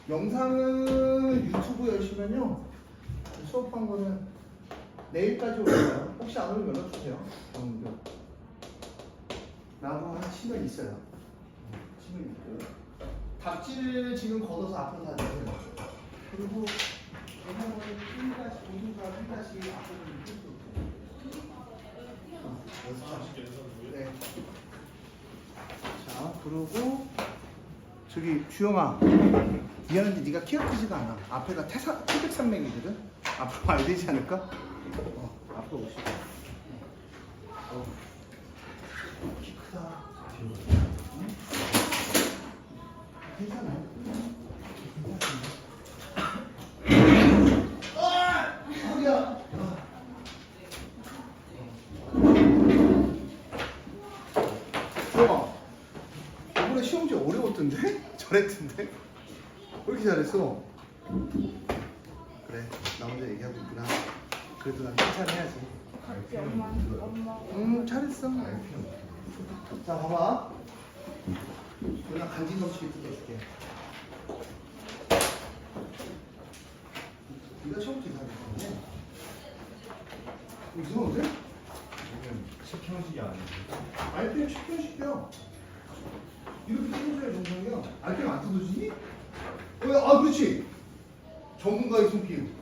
영상은 유튜브 열시면요 수업한 거는 내일까지 올라가요. 혹시 안 오면 연락 주세요. 나하고 한 치면 있어요. 치면 있고요. 답지를 지금 걷어서 앞으로 다 내세요. 그리고 영상은 1다시 오른쪽 1다시 앞으로 쭉 네. 자, 그리고 저기 주영아, 미안한데 네가 키가 크지가 않아. 앞에가 태백산맥이거든. 앞으로 와야 되지 않을까? 앞으로 오시고. 키 크다. 응? 괜찮아요. 허리야. 주영아, 이번에 시험지 어려웠던데? 잘했던데? 왜 이렇게 잘했어? 그래, 나 혼자 얘기하고 있구나. 그래도 난 칭찬해야지. 같이 엄마. 잘했어. 자, 봐봐. 누나 간지 넘치게 뜯어줄게. 네가 시험지 잘했었네. 이상한데? 식형식이 아니에요. 알펜 10편씩이야. 이렇게 뜯어줘야 정상이야. 알펜 안 뜯어지니? 그렇지. 전문가의 손길.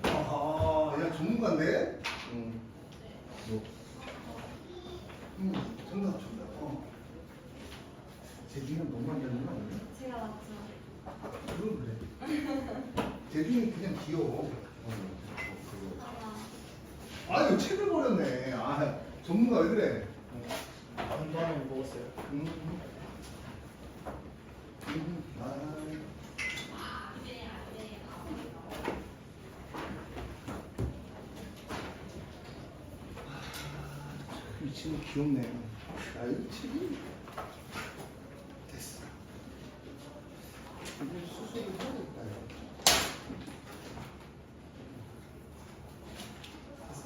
야, 전문가인데? 정답. 제주이는 너무 안 되는 거 아니야? 제가 맞죠. 그건 그래. 제주이는 그냥 귀여워. 이거 책을 버렸네. 전문가 왜 그래? 한번은 먹었어요. 이 친구 귀엽네. 이 책이 됐어. 이거 수술을 해야 되겠다. 됐어.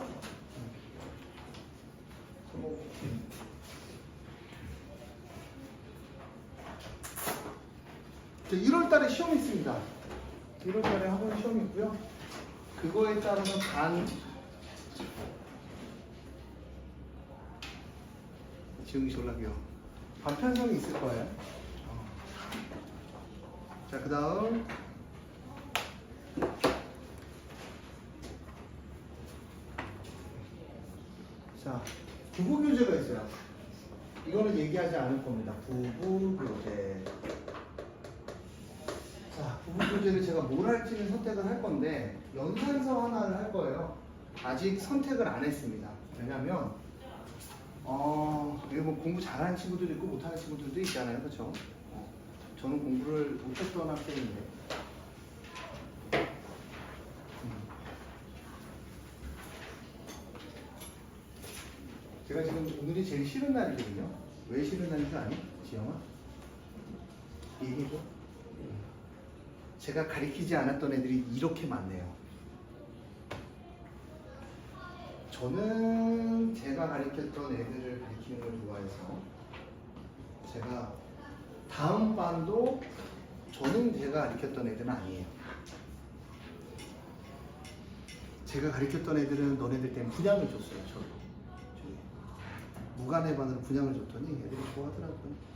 자, 1월 달에 시험이 있습니다. 1월 달에 학원 시험이 있고요. 그거에 따라서 지웅이 졸라게요. 반편성이 있을 거예요. 자, 그 다음 자, 부부교재가 있어요. 이거는 얘기하지 않을 겁니다. 부부교재. 자, 부부교재를 제가 뭘 할지는 선택을 할 건데 연산서 하나를 할 거예요. 아직 선택을 안 했습니다. 왜냐면 이거 뭐 공부 잘하는 친구들도 있고 못하는 친구들도 있잖아요. 그렇죠? 저는 공부를 못했던 학생인데 제가 지금 오늘이 제일 싫은 날이거든요. 왜 싫은 날인 줄 아니? 지영아? 얘기해줘. 제가 가리키지 않았던 애들이 이렇게 많네요. 저는 제가 가르쳤던 애들을 가르치는 걸 좋아해서 제가 다음 반도 저는 제가 가르쳤던 애들은 아니에요. 제가 가르쳤던 애들은 너네들 때문에 분양을 줬어요. 저도 무관의 반으로 분양을 줬더니 애들이 좋아하더라고요.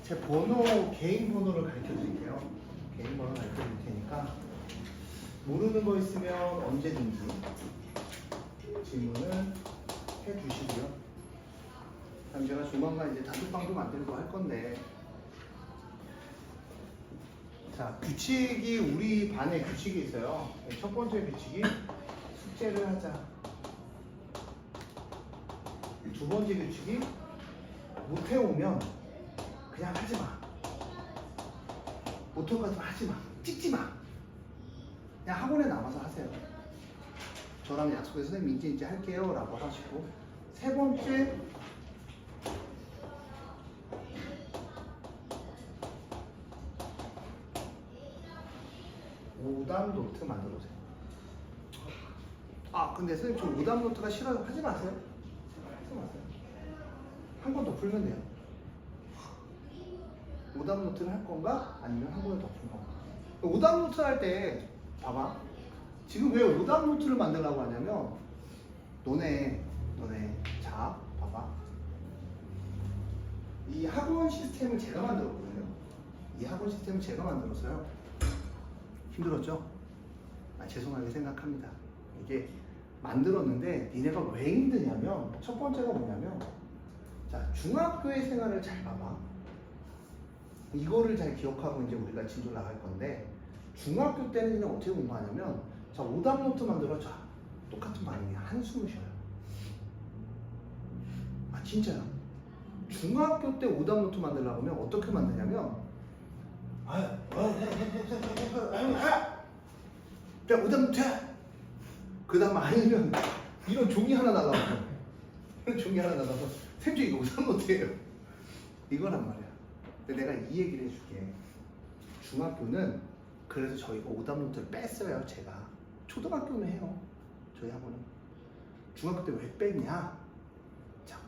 제 번호, 개인 번호를 가르쳐 드릴게요. 개인 번호 가르쳐 드릴 테니까 모르는 거 있으면 언제든지 질문을 해 주시고요. 그럼 제가 조만간 이제 단톡방도 만들고 할 건데, 자, 규칙이 우리 반에 규칙이 있어요. 첫 번째 규칙이 숙제를 하자. 두 번째 규칙이 못 해오면 그냥 하지 마. 못할 것 같으면 하지 마. 찍지 마. 그냥 학원에 남아서 하세요. 저랑 약속해서 선생님 이제 할게요 라고 하시고, 세 번째 오답 노트 만들어 오세요. 근데 선생님 저 오답 노트가 싫어요. 하지 마세요. 하지 마세요. 한 권도 풀면 돼요. 오답 노트를 할 건가? 아니면 한 번에 더 풀 건가? 오답 노트 할 때 봐봐. 지금 왜 오답 노트를 만들라고 하냐면 너네 자 봐봐. 이 학원 시스템을 제가 만들었거든요. 이 학원 시스템을 제가 만들었어요. 힘들었죠? 죄송하게 생각합니다. 이게 만들었는데 니네가 왜 힘드냐면 첫 번째가 뭐냐면 자 중학교의 생활을 잘 봐봐. 이거를 잘 기억하고 이제 우리가 진도 나갈 건데 중학교 때는 그냥 어떻게 공부하냐면 자 오답 노트 만들어. 자 똑같은 반응이야. 한숨을 쉬어요. 진짜요. 중학교 때 오답 노트 만들려고 하면 어떻게 만드냐면 자 오답 노트 그 다음 아니면 이런 종이 하나 날라와서 이런 종이 하나 날라와서 쌤저 이거 오답 노트예요. 이거란 말이야. 근데 내가 이 얘기를 해줄게. 중학교는 그래서 저희가 오답 노트를 뺐어요. 제가 초등학교는 해요. 저희 학원은. 중학교 때 왜 뺐냐? 자,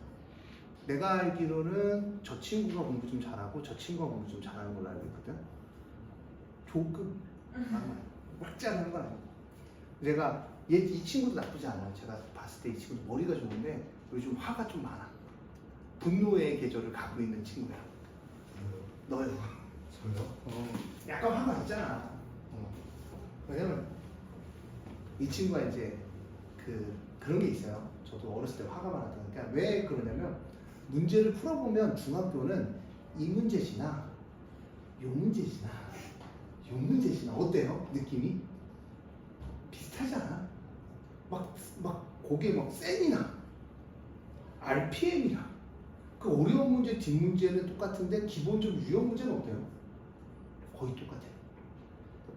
내가 알기로는 저 친구가 공부 좀 잘하고 저 친구가 공부 좀 잘하는 걸로 알고 있거든. 조금 꽉짜는 건 아니고 내가 이 친구도 나쁘지 않아요. 제가 봤을 때 이 친구도 머리가 좋은데 요즘 화가 좀 많아. 분노의 계절을 갖고 있는 친구야. 너요. 저요? 약간 화가 있잖아. 왜냐면 이 친구가 이제 그런 게 있어요. 저도 어렸을 때 화가 많았던. 그러니까 왜 그러냐면 문제를 풀어보면 중학교는 이 문제 지나 요 문제 지나 요 문제 지나 어때요? 느낌이 비슷하지 않아? 막 거기에 막 센이나 RPM이나 그 어려운 문제 뒷문제는 똑같은데 기본적으로 유형 문제는 어때요? 거의 똑같아요.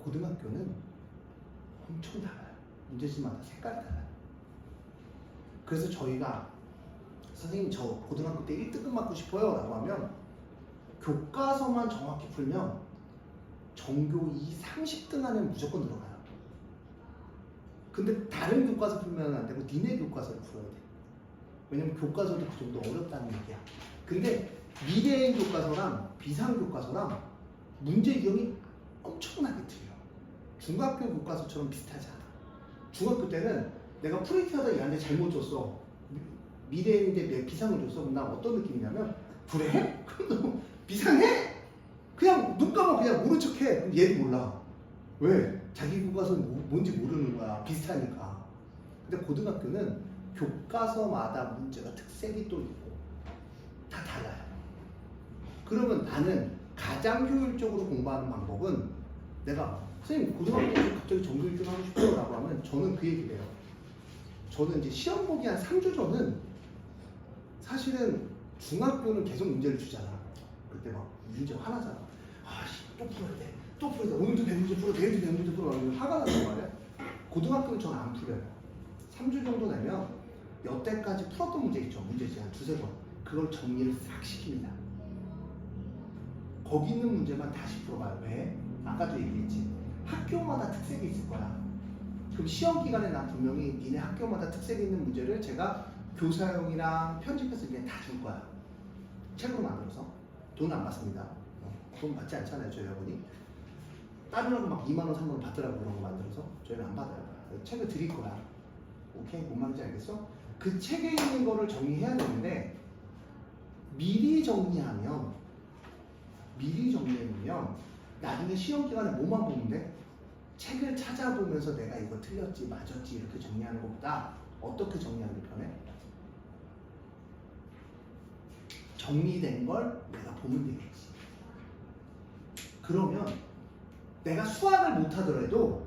고등학교는 엄청 달라요. 문제집마다 색깔이 달라요. 그래서 저희가 선생님 저 고등학교 때 1등급 맞고 싶어요 라고 하면 교과서만 정확히 풀면 전교 2, 30등 안에 무조건 들어가요. 근데 다른 교과서 풀면 안 되고 니네 교과서를 풀어야 돼. 왜냐면 교과서도 그 정도 어렵다는 얘기야. 근데 미래의 교과서랑 비상 교과서랑 문제 유형이 엄청나게 틀려. 중학교 교과서처럼 비슷하지 않아. 중학교 때는 내가 프린트하다 얘한테 잘못 줬어. 미래인데 내 비상을 줬어. 그럼 난 어떤 느낌이냐면 그래? 그럼 너 비상해? 그냥 눈 감아 그냥 모른 척해. 그럼 얘도 몰라. 왜? 자기 교과서는 뭔지 모르는 거야. 비슷하니까. 근데 고등학교는 교과서마다 문제가 특색이 또 있고 다 달라요. 그러면 나는 가장 효율적으로 공부하는 방법은 내가 선생님 고등학교에서 갑자기 전교 1등 하고 싶어요 라고 하면 저는 그 얘기를 해요. 저는 이제 시험 보기 한 3주 전은 사실은 중학교는 계속 문제를 주잖아. 그때 막 문제 화나잖아. 아씨 또 풀어야 돼. 또 풀어야 돼. 오늘도 100문제 풀어. 내일도 100문제 풀어. 화가 난단 말이야. 고등학교는 저는 안 풀어요. 3주 정도 내면 여태까지 풀었던 문제 있죠. 문제지 한 두세 번. 그걸 정리를 싹 시킵니다. 거기 있는 문제만 다시 풀어봐요. 왜? 아까도 얘기했지. 학교마다 특색이 있을 거야. 그럼 시험 기간에 난 분명히 니네 학교마다 특색이 있는 문제를 제가 교사용이랑 편집해서 그냥 다 줄 거야. 책으로 만들어서. 돈 안 받습니다. 돈 받지 않잖아요. 저희 학원이. 다른 학원 막 2만원, 3만원 받더라고 그런 거 만들어서. 저희는 안 받아요. 책을 드릴 거야. 오케이? 뭔 말인지 알겠어? 그 책에 있는 거를 정리해야 되는데 미리 정리해놓으면 나중에 시험 기간에 뭐만 보면 돼? 책을 찾아보면서 내가 이거 틀렸지 맞았지 이렇게 정리하는 것보다 어떻게 정리하는 게 편해? 정리된 걸 내가 보면 되겠지. 그러면 내가 수학을 못하더라도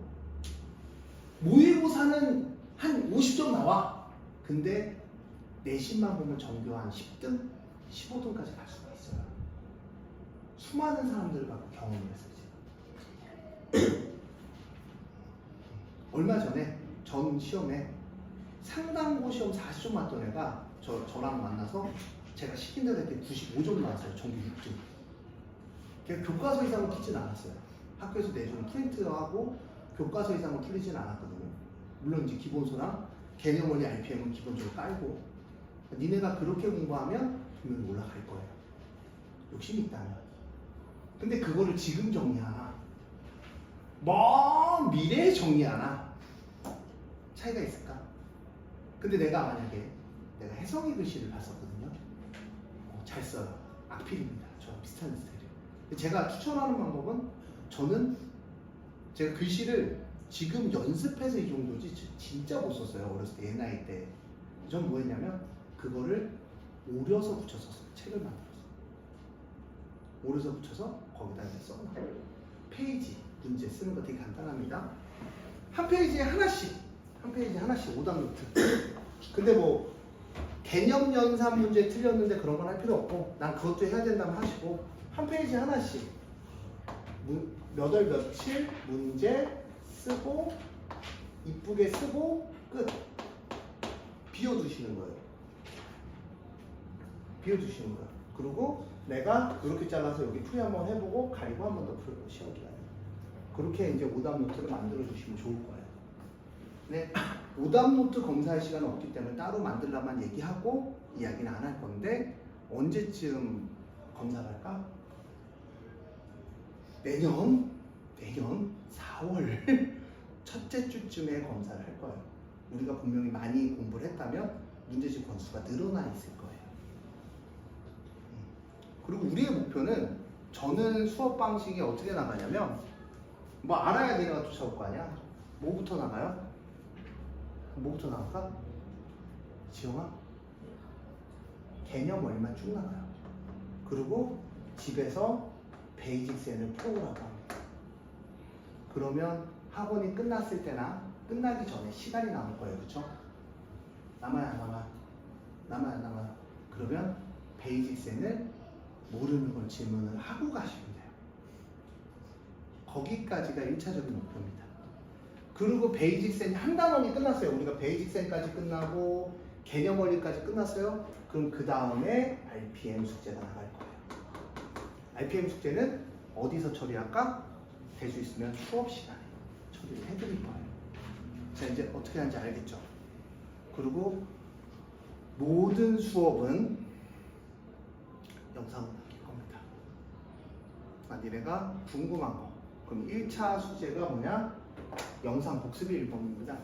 모의고사는 한 50점 나와. 근데 내신만 보면 전교 한 10등, 15등까지 갈 수가 있어요. 수많은 사람들 갖고 경험을 했어요. 제가. 얼마 전에 전 시험에 상당고 시험 40점 맞던 애가 저랑 만나서 제가 시킨 대로 했더니 95점 나왔어요. 전교 6등. 걔 교과서 이상은 풀지는 않았어요. 학교에서 내준 프린트하고 교과서 이상은 풀리지는 않았거든요. 물론 이제 기본서랑 개념 원리 RPM은 기본적으로 깔고 니네가 그렇게 공부하면 분명히 올라갈 거예요. 욕심이 있다면. 근데 그거를 지금 정리하나 먼 미래에 정리하나 차이가 있을까? 근데 내가 만약에 내가 혜성이 글씨를 봤었거든요. 잘 써요. 악필입니다. 저랑 비슷한 스타일이에요. 제가 추천하는 방법은 저는 제가 글씨를 지금 연습해서 이 정도지 진짜 못 썼어요. 어렸을 때, 애 나이 때. 전 뭐 했냐면 그거를 오려서 붙여서 책을 만들었어요. 오려서 붙여서 거기다 이렇게 써놔요. 페이지 문제 쓰는 거 되게 간단합니다. 한 페이지에 하나씩, 한 페이지에 하나씩 5단 노트. 근데 뭐 개념 연산 문제 틀렸는데 그런 건 할 필요 없고 난 그것도 해야 된다면 하시고 한 페이지에 하나씩 몇 월 며칠 문제 쓰고 이쁘게 쓰고 끝. 비워두시는 거예요. 비워두시는 거예요. 그리고 내가 이렇게 잘라서 여기 풀이 한번 해보고 가리고 한 번 더 풀고 시험 기간에 그렇게 이제 오답 노트를 만들어 주시면 좋을 거예요. 네, 오답 노트 검사할 시간은 없기 때문에 따로 만들라만 얘기하고 이야기는 안 할 건데 언제쯤 검사를 할까? 내년 4월 첫째 주쯤에 검사를 할 거예요. 우리가 분명히 많이 공부를 했다면 문제집 건수가 늘어나 있을 거예요. 그리고 우리의 목표는 저는 수업 방식이 어떻게 나가냐면 뭐 알아야 내가 쫓아올 거 아니야? 뭐부터 나가요? 뭐부터 나갈까? 지영아? 개념 얼마 쭉 나가요. 그리고 집에서 베이직 셈을 풀어보라고 합니다. 그러면 학원이 끝났을 때나 끝나기 전에 시간이 남을 거예요. 그쵸? 남아요, 안 남아요? 남아요, 안 남아요? 그러면 베이직 셈을 모르는 걸 질문을 하고 가시면 돼요. 거기까지가 1차적인 목표입니다. 그리고 베이직 셈이 한 단원이 끝났어요. 우리가 베이직 셈까지 끝나고 개념 원리까지 끝났어요. 그럼 그 다음에 RPM 숙제가 나갈 거예요. RPM 숙제는 어디서 처리할까? 될 수 있으면 수업 시간에 처리를 해드릴 거예요. 자, 이제 어떻게 하는지 알겠죠? 그리고 모든 수업은 영상으로 남길 겁니다. 니네가 궁금한 거. 그럼 1차 숙제가 뭐냐? 영상 복습이 1번입니다.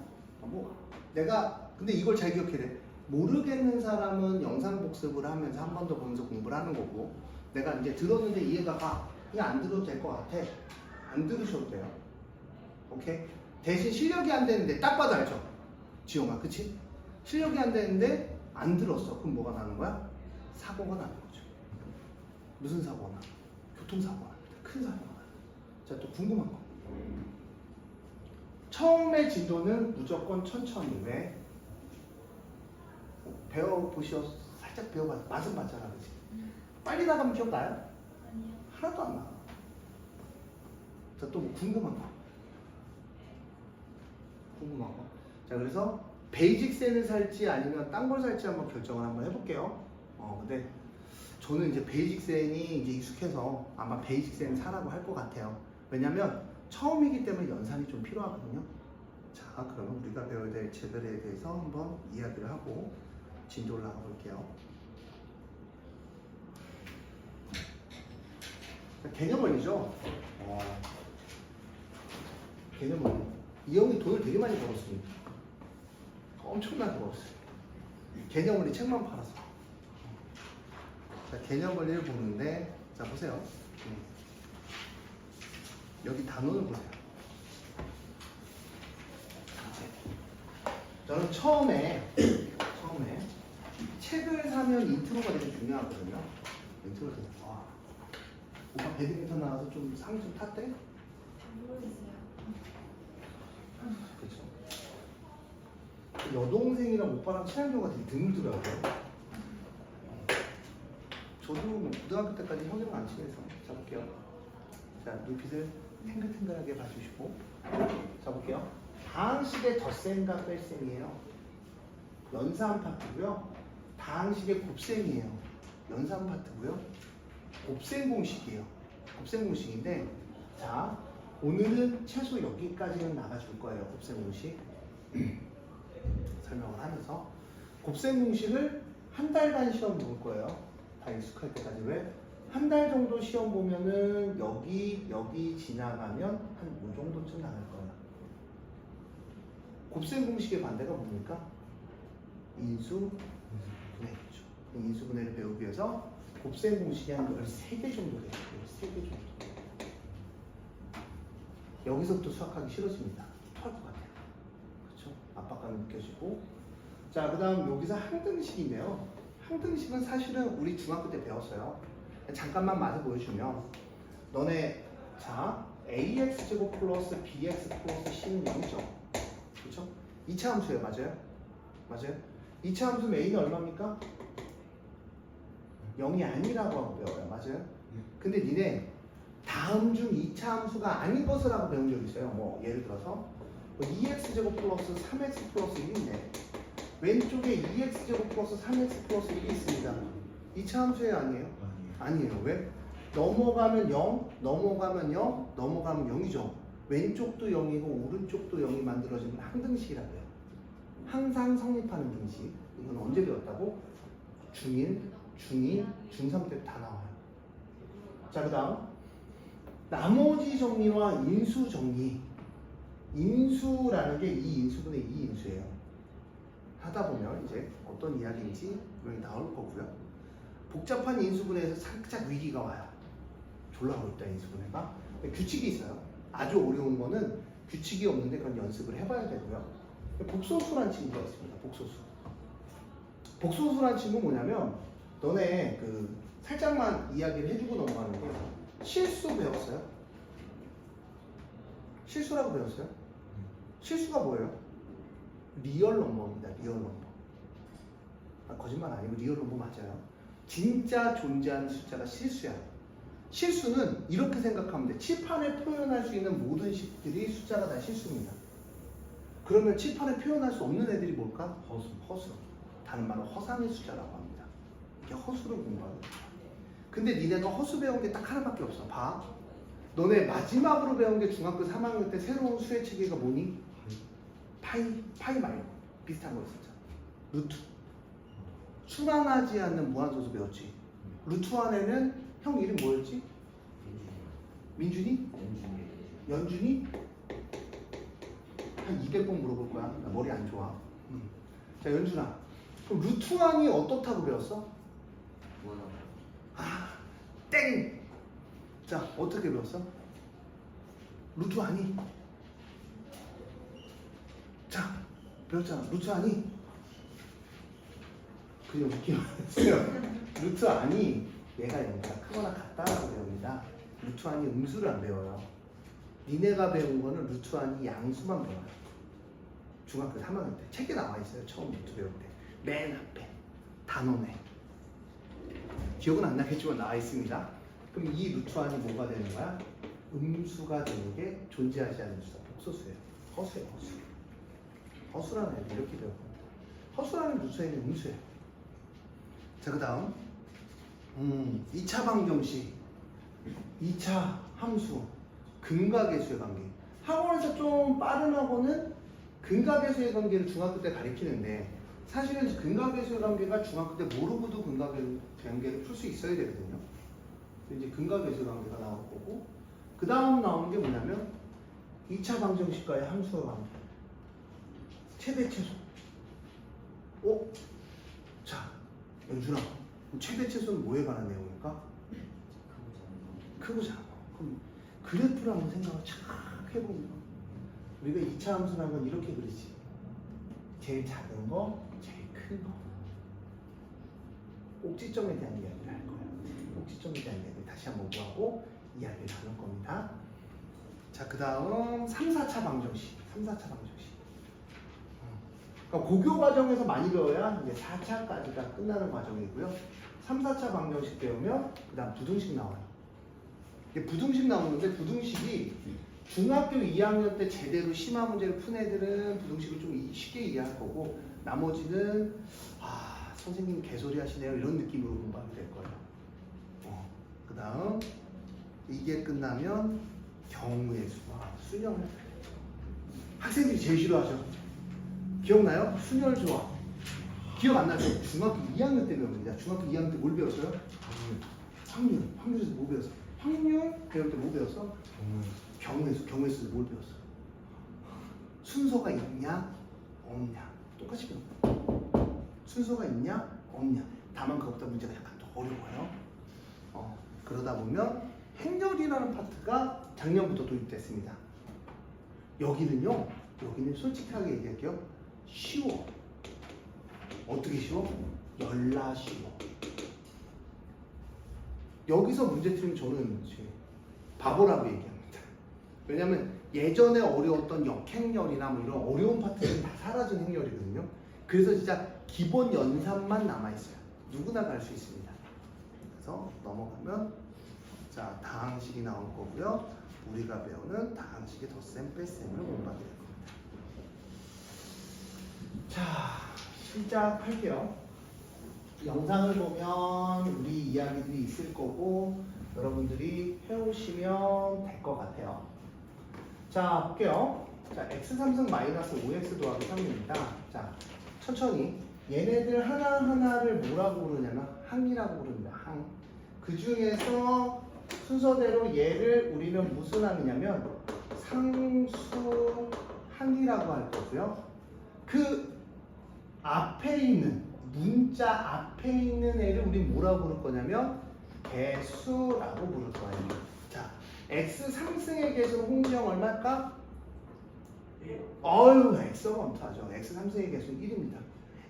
뭐 내가 근데 이걸 잘 기억해야 돼. 모르겠는 사람은 영상 복습을 하면서 한 번 더 보면서 공부를 하는 거고 내가 이제 들었는데 이해가 가. 그냥 안 들어도 될 것 같아. 안 들으셔도 돼요. 오케이? 대신 실력이 안 되는데 딱 봐도 알죠? 지용아, 그치? 실력이 안 되는데 안 들었어. 그럼 뭐가 나는 거야? 사고가 나는 거죠. 무슨 사고가 나? 교통사고가 납니다. 큰 사고가 나요. 자, 또 궁금한 거. 처음에 진도는 무조건 천천히. 왜? 배워보셔. 살짝 배워봐. 맛은 봤잖아, 그치? 빨리 나가면 기억나요? 아니요. 하나도 안 나. 자, 또 뭐 궁금한 거. 궁금한 거. 자, 그래서 베이직 셈을 살지 아니면 딴 걸 살지 한번 결정을 한번 해볼게요. 근데 저는 이제 베이직 셈이 이제 익숙해서 아마 베이직 셈 사라고 할 것 같아요. 왜냐면 처음이기 때문에 연산이 좀 필요하거든요. 자, 그러면 우리가 배워야 될 책들에 대해서 한번 이야기를 하고 진도를 나가 볼게요. 개념 원리죠. 개념 원리. 이 형이 돈을 되게 많이 벌었습니다. 엄청나게 벌었어요. 개념 원리 책만 팔아서. 자, 개념 원리를 보는데, 자, 보세요. 여기 단원을 보세요. 저는 처음에 책을 사면 인트로가 되게 중요하거든요. 인트로가 되게 오빠 배드민턴 나와서 좀 상 좀 탔대? 모르겠어요. 그렇죠. 여동생이랑 오빠랑 친한 경우가 되게 드물더라고요. 저도 뭐 고등학교 때까지 형이랑 안 친해서. 자, 볼게요. 자, 눈빛을 탱글탱글하게 봐주시고. 자, 볼게요. 다항식의 덧셈과 뺄셈이에요. 연산 파트고요. 다항식의 곱셈이에요. 연산 파트고요. 곱셈 공식이에요. 곱셈 공식인데, 자, 오늘은 최소 여기까지는 나가줄 거예요. 곱셈 공식. 설명을 하면서 곱셈 공식을 한 달간 시험 볼 거예요. 다 익숙할 때까지. 왜? 한 달 정도 시험 보면은 여기 지나가면 한 이 정도쯤 나갈 거예요. 곱셈 공식의 반대가 뭡니까? 인수분해죠. 인수분해를 배우기 위해서 곱셈 공식이 한 13개 정도 돼요. 13개 정도. 여기서부터 수학하기 싫어집니다. 토할 것 같아요. 그렇죠? 압박감이 느껴지고. 자, 그 다음 여기서 항등식인데요. 항등식은 사실은 우리 중학교 때 배웠어요. 잠깐만 맛을 보여주면 너네 자 ax제곱 플러스 bx 플러스 c는 0이죠. 그렇죠? 2차 함수예요. 맞아요? 맞아요? 2차 함수 a는 얼마입니까? 0이 아니라고 하고 배워요. 맞아요? 근데 니네 다음 중 2차 함수가 아닌 것을 하고 배운 적 있어요. 뭐 예를 들어서 2x제곱 플러스 3x 플러스 1이 있네. 왼쪽에 2x제곱 플러스 3x 플러스 1이 있습니다. 2차 함수예요? 아니에요? 아니에요. 왜? 넘어가면 0, 넘어가면 0, 넘어가면 0이죠. 왼쪽도 0이고 오른쪽도 0이 만들어지는 항등식이라고 해요. 항상 성립하는 등식. 이건 언제 배웠다고? 중1, 중2, 중3 때 다 나와요. 자, 그 다음 나머지 정리와 인수 정리. 인수라는 게 이 인수분의 이 인수예요. 하다 보면 이제 어떤 이야기인지 분명히 나올 거고요. 복잡한 인수분해에서 살짝 위기가 와요. 졸라 어렵다 인수분해가. 규칙이 있어요. 아주 어려운 거는 규칙이 없는데 그건 연습을 해봐야 되고요. 복소수란 친구가 있습니다. 복소수. 복소수란 친구는 뭐냐면 너네 그 살짝만 이야기를 해주고 넘어가는 게 실수 배웠어요? 실수라고 배웠어요? 실수가 뭐예요? 리얼 넘버입니다. 리얼 넘버. 아, 거짓말 아니고 리얼 넘버 맞아요. 진짜 존재하는 숫자가 실수야. 실수는 이렇게 생각하면 돼. 칠판에 표현할 수 있는 모든 식들이 숫자가 다 실수입니다. 그러면 칠판에 표현할 수 없는 애들이 뭘까? 허수. 다른 말로 허상의 숫자라고 합니다. 이게 허수를 공부하는 거야. 근데 니네가 허수 배운 게 딱 하나밖에 없어. 봐. 너네 마지막으로 배운 게 중학교 3학년 때 새로운 수의 체계가 뭐니? 파이 말고 비슷한 거 있었잖아. 루트. 순환하지 않는 무한소수 배웠지. 루트 안에는 형 이름 뭐였지? 민준이? 연준이? 한 200번 물어볼 거야. 나 머리 안 좋아. 자, 연준아. 그럼 루트 안이 어떻다고 배웠어? 아, 땡! 자, 어떻게 배웠어? 루트 안이. 자, 배웠잖아. 루트 안이. 그냥 웃기만 했어요. 루트 안이 얘가 0보다 크거나 같다라고 배웁니다. 루트 안이 음수를 안 배워요. 니네가 배운 거는 루트 안이 양수만 배워요. 중학교 3학년 때 책에 나와 있어요. 처음 루트 배울 때 맨 앞에 단원에. 기억은 안 나겠지만 나와 있습니다. 그럼 이 루트 안이 뭐가 되는 거야? 음수가 되는 게 존재하지 않는 수다. 복소수예요. 허수예요. 허수. 허수라는 애들 이렇게 배워요. 허수라는 루트에는 음수예요. 자, 그 다음 2차 방정식, 2차 함수, 근각계수의 관계. 학원에서 좀 빠른 학원은 근각계수의 관계를 중학교 때 가르치는데 사실은 근각계수의 관계가 중학교 때 모르고도 근각계수의 관계를 풀 수 있어야 되거든요. 이제 근각계수의 관계가 나올 거고, 그 다음 나오는 게 뭐냐면 2차 방정식과의 함수의 관계. 최대 최소. 자, 연준아, 최대 최소는 뭐에 관한 내용일까? 크고 작은 거. 그럼 그래프를 한번 생각을 착 해보면 우리가 2차 함수라는 건 이렇게 그리지. 제일 작은 거, 제일 큰 거. 꼭지점에 대한 이야기를 할 거예요. 꼭지점에 대한 이야기를 다시 한번 보고 이야기를 나눌 겁니다. 자, 그 다음 3, 4차 방정식. 3, 4차 방정식. 그러니까 고교 과정에서 많이 배워야 이제 4차까지가 끝나는 과정이고요. 3, 4차 방정식 배우면 그 다음 부등식 나와요. 이게 부등식 나오는데 부등식이 중학교 2학년 때 제대로 심화 문제를 푼 애들은 부등식을 좀 쉽게 이해할 거고 나머지는 선생님 개소리 하시네요 이런 느낌으로 공부하게 될 거예요. 그 다음 이게 끝나면 경우의 수와 순열. 학생들이 제일 싫어하죠. 기억나요? 순열 조합. 기억 안 나죠? 중학교 2학년 때 배웁니다. 중학교 2학년 때 뭘 배웠어요? 확률에서 뭐 배웠어? 확률 배울 때 뭐 배웠어? 경우의 수를 뭘 배웠어? 순서가 있냐 없냐 똑같이 배워. 순서가 있냐 없냐. 다만 그것보다 문제가 약간 더 어려워요. 그러다 보면 행렬이라는 파트가 작년부터 도입됐습니다. 여기는 솔직하게 얘기할게요. 쉬워. 어떻게 쉬워? 열나 쉬워. 여기서 문제 틀리면 저는 바보라고 얘기합니다. 왜냐면 예전에 어려웠던 역행렬이나 뭐 이런 어려운 파트는 다 사라진 행렬이거든요. 그래서 진짜 기본 연산만 남아있어요. 누구나 갈 수 있습니다. 그래서 넘어가면 자 다항식이 나올 거고요. 우리가 배우는 다항식의 덧셈 뺄셈을 공부하게 될 겁니다. 자 시작할게요. 영상을 보면 우리 이야기들이 있을 거고 여러분들이 해오시면 될 것 같아요. 자 볼게요. 자 x 3승 마이너스 5x 더하기 3입니다. 자 천천히 얘네들 하나하나를 뭐라고 부르냐면 항이라고 부릅니다. 항. 그 중에서 순서대로 얘를 우리는 무슨 항이냐면 상수 항이라고 할 거고요. 그 앞에 있는 문자 앞에 있는 애를 우리 뭐라고 부를 거냐면 개수라고 부를 거예요. 자, x 상승의 개수는 홍지영 얼마일까? x가 엄청하죠. x 상승의 개수는 1입니다.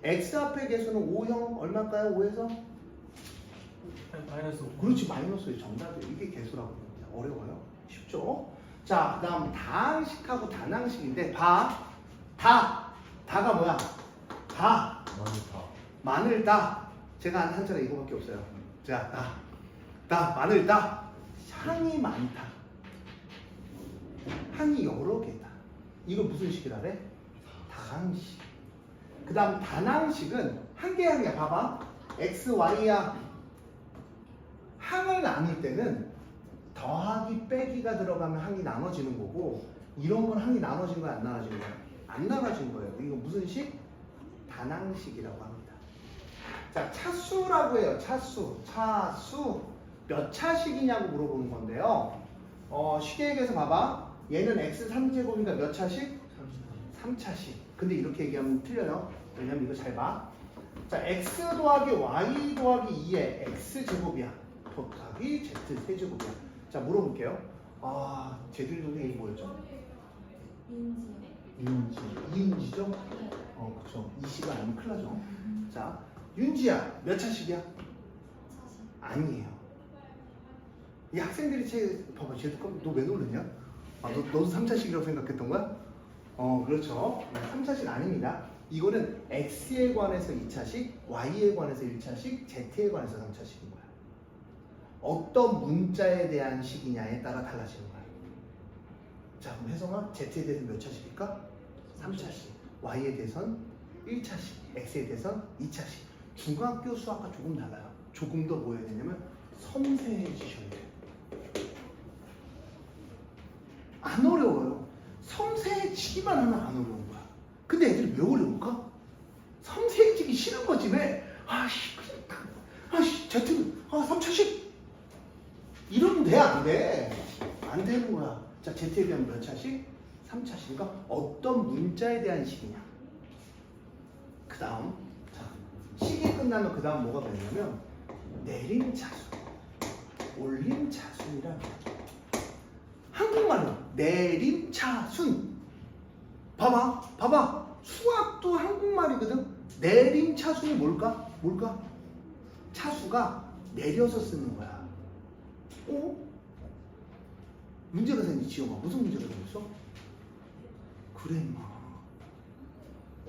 x 앞의 개수는 5형 얼마일까요? 5에서? 마이너스 5. 그렇지, 마이너스 5 정답이에요. 이게 개수라고 합니다. 어려워요? 쉽죠? 자, 그 다음 다항식하고 단항식인데 다가 뭐야? 마늘 다. 제가 한 차례 이거밖에 없어요. 자, 마늘 다. 향이 많다. 향이 여러 개다. 이거 무슨 식이라래? 다항식. 그 다음 단항식은 한 개 한 개 봐봐. x, y야. 항을 나눌 때는 더하기 빼기가 들어가면 항이 나눠지는 거고 이런 건 항이 나눠진 거야 안 나눠진 거야? 안 나눠진 거예요. 이거 무슨 식? 단항식이라고 합니다. 자, 차수라고 해요. 차수 몇 차식이냐고 물어보는 건데요. 쉽게 얘기해서 봐봐. 얘는 x 3제곱이니까 몇 차식? 3차식. 근데 이렇게 얘기하면 틀려요. 왜냐면 이거 잘 봐. 자, x 더하기 y 더하기 2의 x제곱이야. 곱하기 z 세제곱이야. 자, 물어볼게요. 제들 선생님이 뭐였죠? 이은지죠? 그쵸. 이씨가 아니면 큰일 나죠. 자, 윤지야, 몇 차식이야? 아니에요. 이 학생들이 봐봐, 쟤도 너 왜 놀랐냐? 너도 3차식이라고 생각했던 거야? 그렇죠. 3차식 아닙니다. 이거는 x에 관해서 2차식, y에 관해서 1차식, z에 관해서 3차식인 거야. 어떤 문자에 대한 식이냐에 따라 달라지는 거야. 자, 그럼 혜성아, z에 대해서 몇 차식일까? 3차식. y에 대해선 1차식, x에 대해선 2차식. 중학교 수학과 조금 달라요. 조금 더 뭐 해야 되냐면 섬세해지셔야 돼요. 안 어려워요. 섬세해지기만 하면 안 어려운 거야. 근데 애들이 왜 어려울까? 섬세해지기 싫은 거지 왜? Z 3차식 이러면 돼? 안 돼? 안 되는 거야. 자, Z에 대한 몇 차식? 3차식. 그러니까 어떤 문자에 대한 식이냐. 그 다음 식이 끝나면 그 다음 뭐가 되냐면 내림차순, 올림차순이라고 해요. 한국말로 내림차순. 봐봐. 수학도 한국말이거든. 내림차순이 뭘까? 차수가 내려서 쓰는 거야. 문제가 생겼지, 지영아. 무슨 문제가 생겼어? 그래, 임마.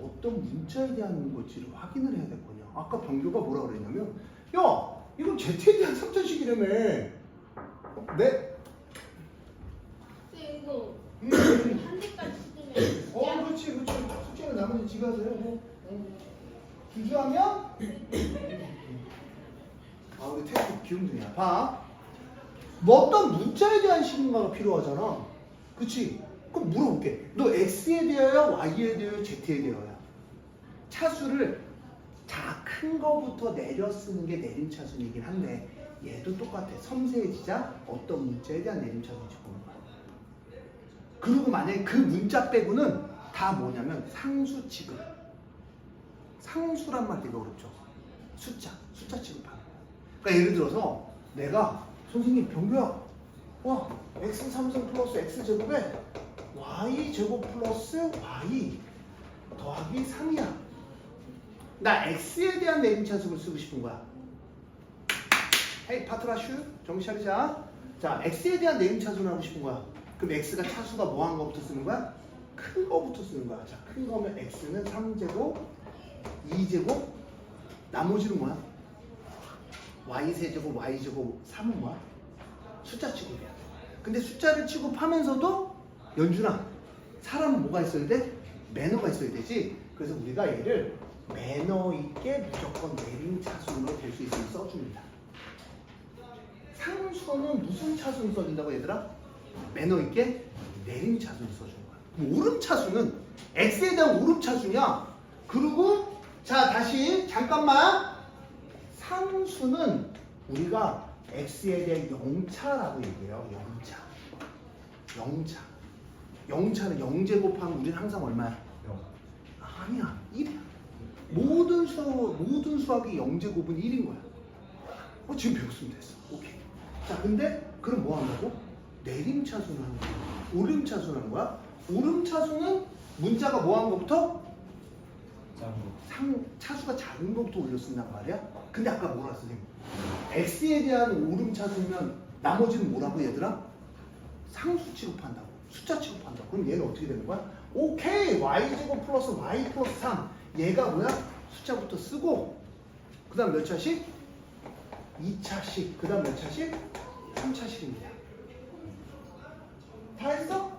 어떤 문자에 대한 것지를 확인을 해야 될 거냐. 아까 병교가 뭐라 그랬냐면, 야, 이건 Z에 대한 3차식이라며. 네? 이거 한 대까지 쓰면 그렇지. 숙제는 나머지 지가 하세요. 비교하면 우리 테스트 기운중이야. 봐. 뭐 어떤 문자에 대한 식인가가 필요하잖아. 그치? 그럼 물어볼게. 너 X에 대하여, Y에 대하여, Z에 대하여 차수를 큰 거부터 내려 쓰는 게 내림차순이긴 한데 얘도 똑같아. 섬세해지자 어떤 문자에 대한 내림차순인지 보는 거야. 그리고 만약에 그 문자 빼고는 다 뭐냐면 상수 취급. 상수란 말 되게 어렵죠. 숫자 취급하는 거야. 그러니까 예를 들어서 내가 선생님 병규야, 와 x 3승 플러스 x 제곱에 y 제곱 플러스 y 더하기 3이야. 나 x에 대한 내림차순을 쓰고 싶은 거야. 헤이 파트라슈 정신 차리자. 자, x에 대한 내림차순을 하고 싶은 거야. 그럼 x가 차수가 뭐한 거부터 쓰는 거야? 큰 거부터 쓰는 거야. 자, 큰 거면 x는 3제곱 2제곱 나머지는 뭐야? y세제곱 y제곱 3은 뭐야? 숫자 취급이야. 근데 숫자를 취급하면서도 연준아, 사람은 뭐가 있어야 돼? 매너가 있어야 되지. 그래서 우리가 얘를 매너 있게 무조건 내림차순으로 될 수 있으면 써줍니다. 상수는 무슨 차순 써준다고 얘들아? 매너 있게 내림차순 써주는 거야. 오름차순은 x에 대한 오름차순이야. 그리고 자 다시 잠깐만, 상수는 우리가 x에 대한 영차라고 얘기해요. 영차는 0제곱하면 우리는 항상 얼마야? 0. 아니야, 1이야. 모든 수학이 0제곱은 1인 거야. 지금 배웠으면 됐어. 오케이. 자, 근데 그럼 뭐 한다고? 내림차순을 하는 거야. 오름차순 하는 거야. 오름차순은 문자가 뭐 하는 것부터? 차수가 작은 것부터 올려쓴단 말이야. 근데 아까 뭐라 선생님? x에 대한 오름차순이면 나머지는 뭐라고 얘들아? 상수 취급한다고. 숫자 취급한다고. 그럼 얘는 어떻게 되는 거야? 오케이, y제곱 플러스 y 플러스 3. 얘가 뭐야? 숫자부터 쓰고 그 다음 몇 차씩? 2차씩. 그 다음 몇 차씩? 3차씩입니다. 다 했어?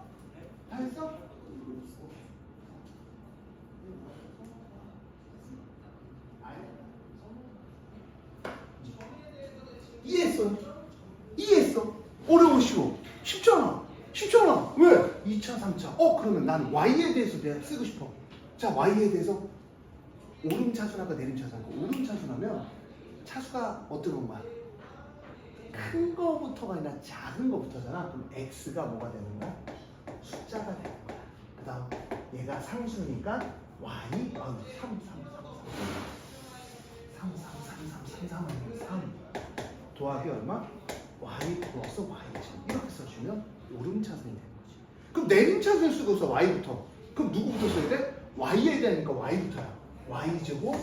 다 했어? 이해했어? 어려워, 쉬워? 쉽잖아. 왜? 2차, 3차. 그러면 나는 y에 대해서 내가 쓰고 싶어. 자, y에 대해서 오름차순하고 내림차순하고. 오름차순하면 차수가 어떤 거야? 큰 거부터가 아니라 작은 거부터잖아. 그럼 x가 뭐가 되는 거야? 숫자가 되는 거야. 그 다음 얘가 상수니까 y 3 더하기 얼마? y 플러스 y지. 이렇게 써주면 오름차순이 되는 거지. 그럼 내림차순 쓰고 써. y부터. 그럼 누구부터 써야 돼? y에 대하니까 y부터야. y제곱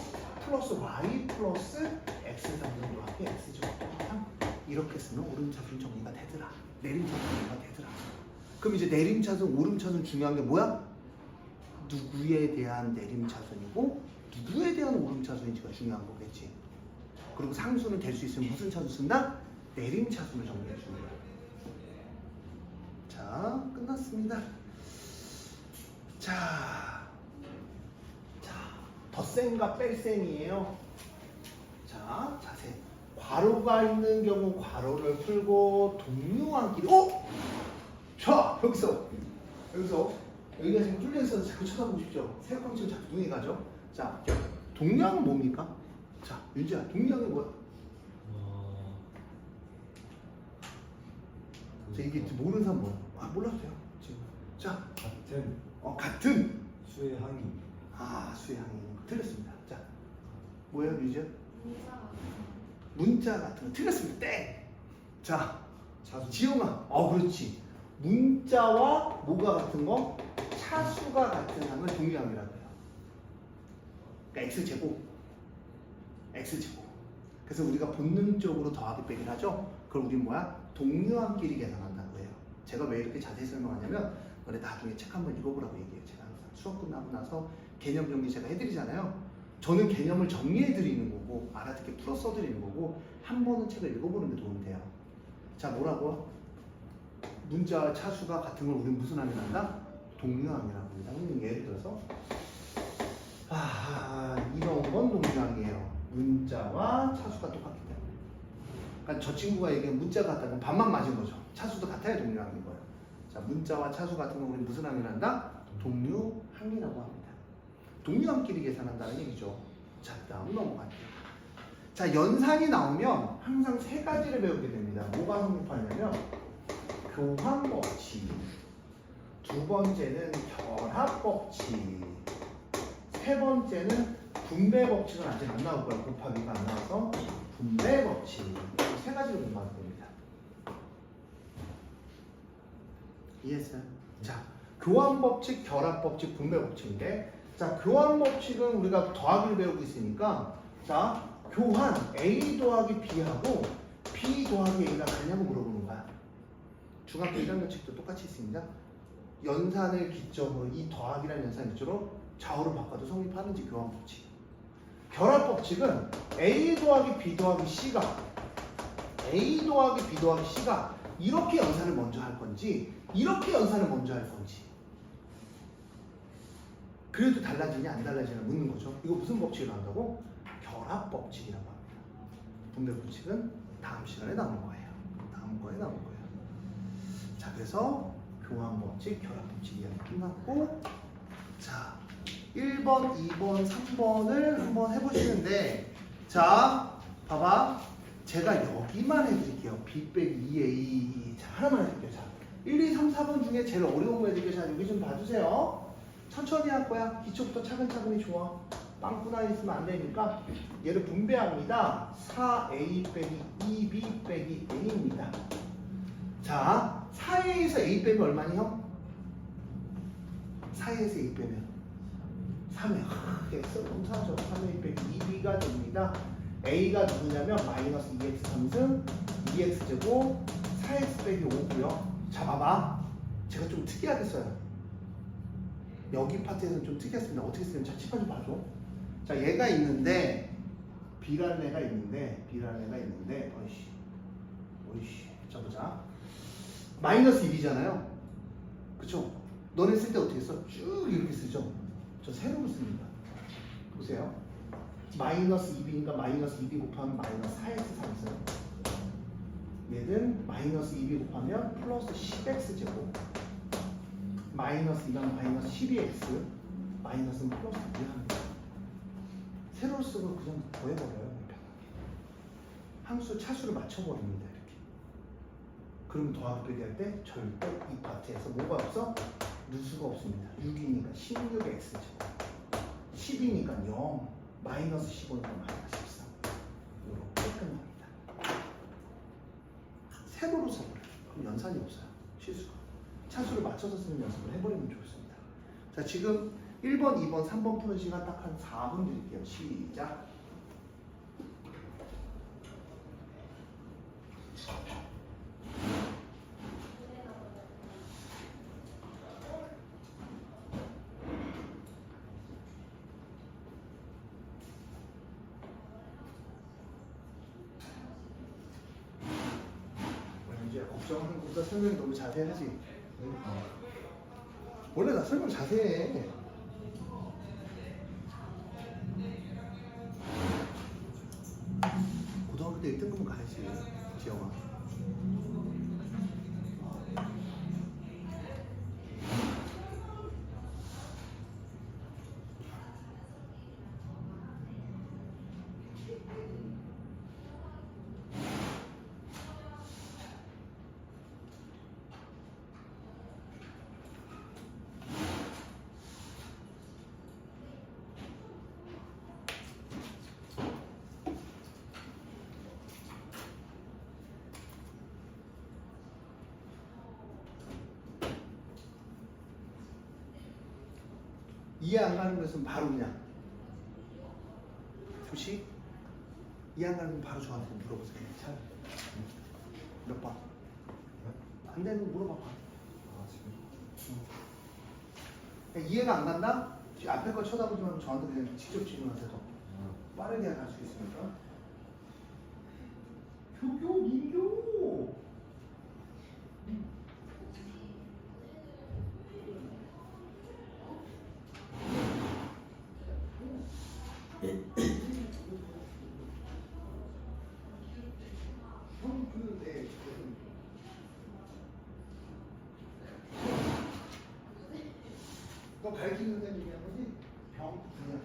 플러스 y 플러스 x 더하기 x제곱 더하기 3. 이렇게 쓰면 오름차순 정리가 되더라. 내림차순 정리가 되더라. 그럼 이제 내림차순, 오름차순 중요한 게 뭐야? 누구에 대한 내림차순이고 누구에 대한 오름차순인지가 중요한 거겠지. 그리고 상수는 될 수 있으면 무슨 차순 쓴다? 내림차순을 정리해 주는 거야. 자, 끝났습니다. 자, 덧셈과 뺄셈이에요. 자, 자세. 괄호가 있는 경우 괄호를 풀고 동류한끼리. 자, 여기가 지금 뚫려 있어서 자꾸 쳐다보고 싶죠. 새우깡처럼 자꾸 눈이 가죠. 자, 동류항은 뭡니까? 자, 윤지야, 동류항이 뭐야? 자, 이게 모르는 사람 뭐야? 몰라도 돼요. 지금. 자, 같은 수의 항이. 수의 항이 틀렸습니다. 자, 뭐예요, 윤지야? 문자 같은 거 틀렸습니다. 땡. 자, 지영아. 그렇지. 문자와 뭐가 같은 거? 차수가 같은 항을 동류항이라고 해요. 그러니까 x제곱. 그래서 우리가 본능적으로 더하기 빼기를 하죠. 그걸 우리는 뭐야? 동류항끼리 계산한다고 해요. 제가 왜 이렇게 자세히 설명하냐면 너네 나중에 책 한번 읽어보라고 얘기해요. 제가 항상 수업 끝나고 나서 개념 정리 제가 해드리잖아요. 저는 개념을 정리해드리는 거고 알아듣게 풀어 써드리는 거고 한 번은 책을 읽어보는 게 도움이 돼요. 자, 뭐라고? 문자와 차수가 같은 걸 우리는 무슨 항이 한다? 동류항이라고 합니다. 예를 들어서 이런 건 동류항이에요. 문자와 차수가 똑같기 때문에. 그러니까 저 친구가 얘기한 문자가 같다면 반만 맞은 거죠. 차수도 같아야 동류항인 거예요. 자, 문자와 차수 같은 거 우리는 무슨 항이 한다? 동류항이라고 합니다. 동류항끼리 계산한다는 얘기죠. 자, 다음 넘어갈게요. 자, 연산이 나오면 항상 세 가지를 배우게 됩니다. 뭐가 성립하냐면 교환 법칙, 두 번째는 결합 법칙, 세 번째는 분배 법칙은 아직 안 나올 거예요. 곱하기가 안 나와서 분배 법칙. 세 가지를 공부하게 됩니다. 이해했어요? 자, 교환 법칙, 결합 법칙, 분배 법칙인데, 자, 교환 법칙은 우리가 더하기를 배우고 있으니까, 자, 교환 A 더하기 B하고 B 더하기 A가 같냐고 물어보는 거야. 중학교 1학년 책도 똑같이 있습니다. 연산을 기점으로 이 더하기라는 연산 기초로 좌우를 바꿔도 성립하는지 교환 법칙. 결합 법칙은 A 더하기 B 더하기 C가 A 더하기 B 더하기 C가 이렇게 연산을 먼저 할 건지 이렇게 연산을 먼저 할 건지 그래도 달라지냐 안 달라지냐 묻는 거죠. 이거 무슨 법칙으로 한다고? 결합 법칙이라고 합니다. 분배 법칙은 다음 시간에 나올 거예요. 다음 거에 나올 거예요. 자, 그래서 교환 법칙, 결합 법칙 이야기 끝났고, 자, 1번, 2번, 3번을 한번 해보시는데, 자, 봐봐. 제가 여기만 해드릴게요. B 빼기 2A. 자, 하나만 해드릴게요. 자, 1, 2, 3, 4번 중에 제일 어려운 거 해드릴게요. 자, 여기 좀 봐주세요. 천천히 할 거야. 기초부터 차근차근히 좋아. 빵꾸나 있으면 안 되니까 얘를 분배합니다. 4A 빼기 2B 빼기 A입니다. 자, 4A에서 A 빼면 얼마니 형? 4A에서 A 빼면 3회. 됐어. 검사하죠. 3A 빼기 2B가 됩니다. A가 누구냐면 마이너스 2x 3승 2x제곱 4x 빼기 5고요. 자, 봐봐. 제가 좀 특이하게 써요. 여기 파트에서는 좀 특이했습니다. 어떻게 쓰면 자, 칠판 좀 봐줘. 자, 얘가 있는데 B라는 애가 있는데 어이씨. 자, 보자. 마이너스 1이잖아요. 그쵸? 너네 쓸 때 어떻게 써? 쭉 이렇게 쓰죠? 저 세로로 씁니다. 보세요. 마이너스 2b니까 마이너스 2b 곱하면 마이너스 4x 3승. 얘는 마이너스 2b 곱하면 플러스 10x 제곱. 마이너스 2가 마이너스 12x. 마이너스는 플러스 2합니다. 세로로 쓰고 그 정도 더해버려요. 항수 차수를 맞춰버립니다. 이렇게. 그럼 더하기 빼기 할 때 절대 이 파트에서 뭐가 없어? 누수가 없습니다. 6이니까 16x 제곱. 10이니까 0. 마이너스 15니까 마이너스 13. 이렇게 끝납니다. 세로로 써버려요. 그럼 연산이 없어요. 실수가. 차수를 맞춰서 쓰는 연습을 해버리면 좋습니다. 자, 지금 1번, 2번, 3번 푸는 시간 딱 한 4분 드릴게요. 시작. 이제 걱정하는 것보다 설명이 너무 자세하지. 원래 나 설명 자세해. 고등학교 때 1등급은 가야지, 지영아. 이해 안 가는 것은 바로 그냥 잠시 이해 안 가는 건 바로 저한테 물어보세요. 잘. 몇 번? 안 되는 거 물어봐봐. 이해가 안 간다? 앞에 거 쳐다보지 말고 저한테 그냥 직접 질문하세요. 빠르게 갈 수 있으니까. 교교 민교. 너 가르치는 데 얘기한 거지? 병 그냥.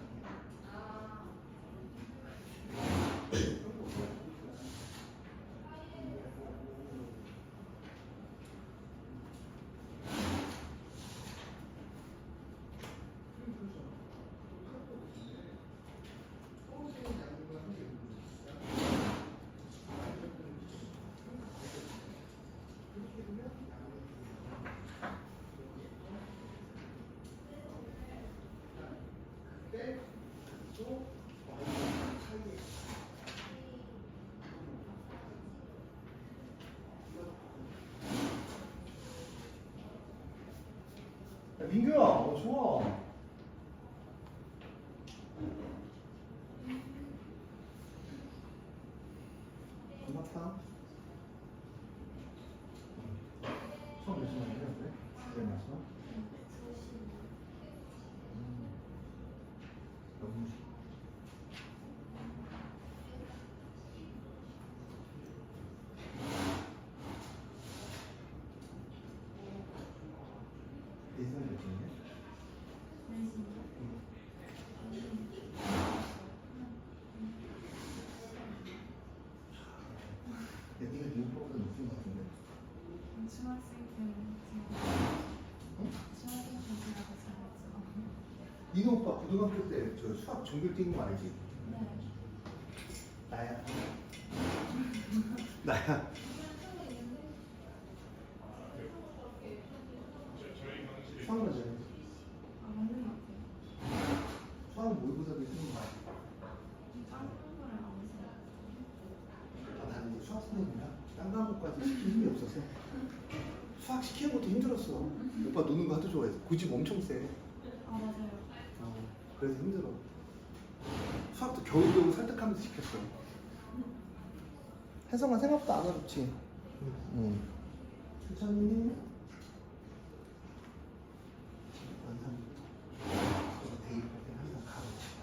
민규야, 좋아. 고맙다. 수업 몇 시간 해야 돼? 네, 마지막? 너무 예산 몇 시냐? 네가 미국보다 높은 것 같은데? 니네 오빠 고등학교 때 저 수학 전교 뛴 거 알지? 나야. 나야. 수학 맞아요. 수학은 모의고사도 쓰는 거 알지? 나는 이제 수학 선생님이라 딴 과목까지 시킬 힘이 없어서 수학 시키는 것도 힘들었어. 오빠 노는 거 하도 좋아해서 고집 엄청 세. 그래서 힘들어. 수학도 겨우겨우 설득하면서 시켰어. 혜성아 생각보다 안 어렵지? 응. 천천히. 원상부터 대입할 때는 항상 가로치고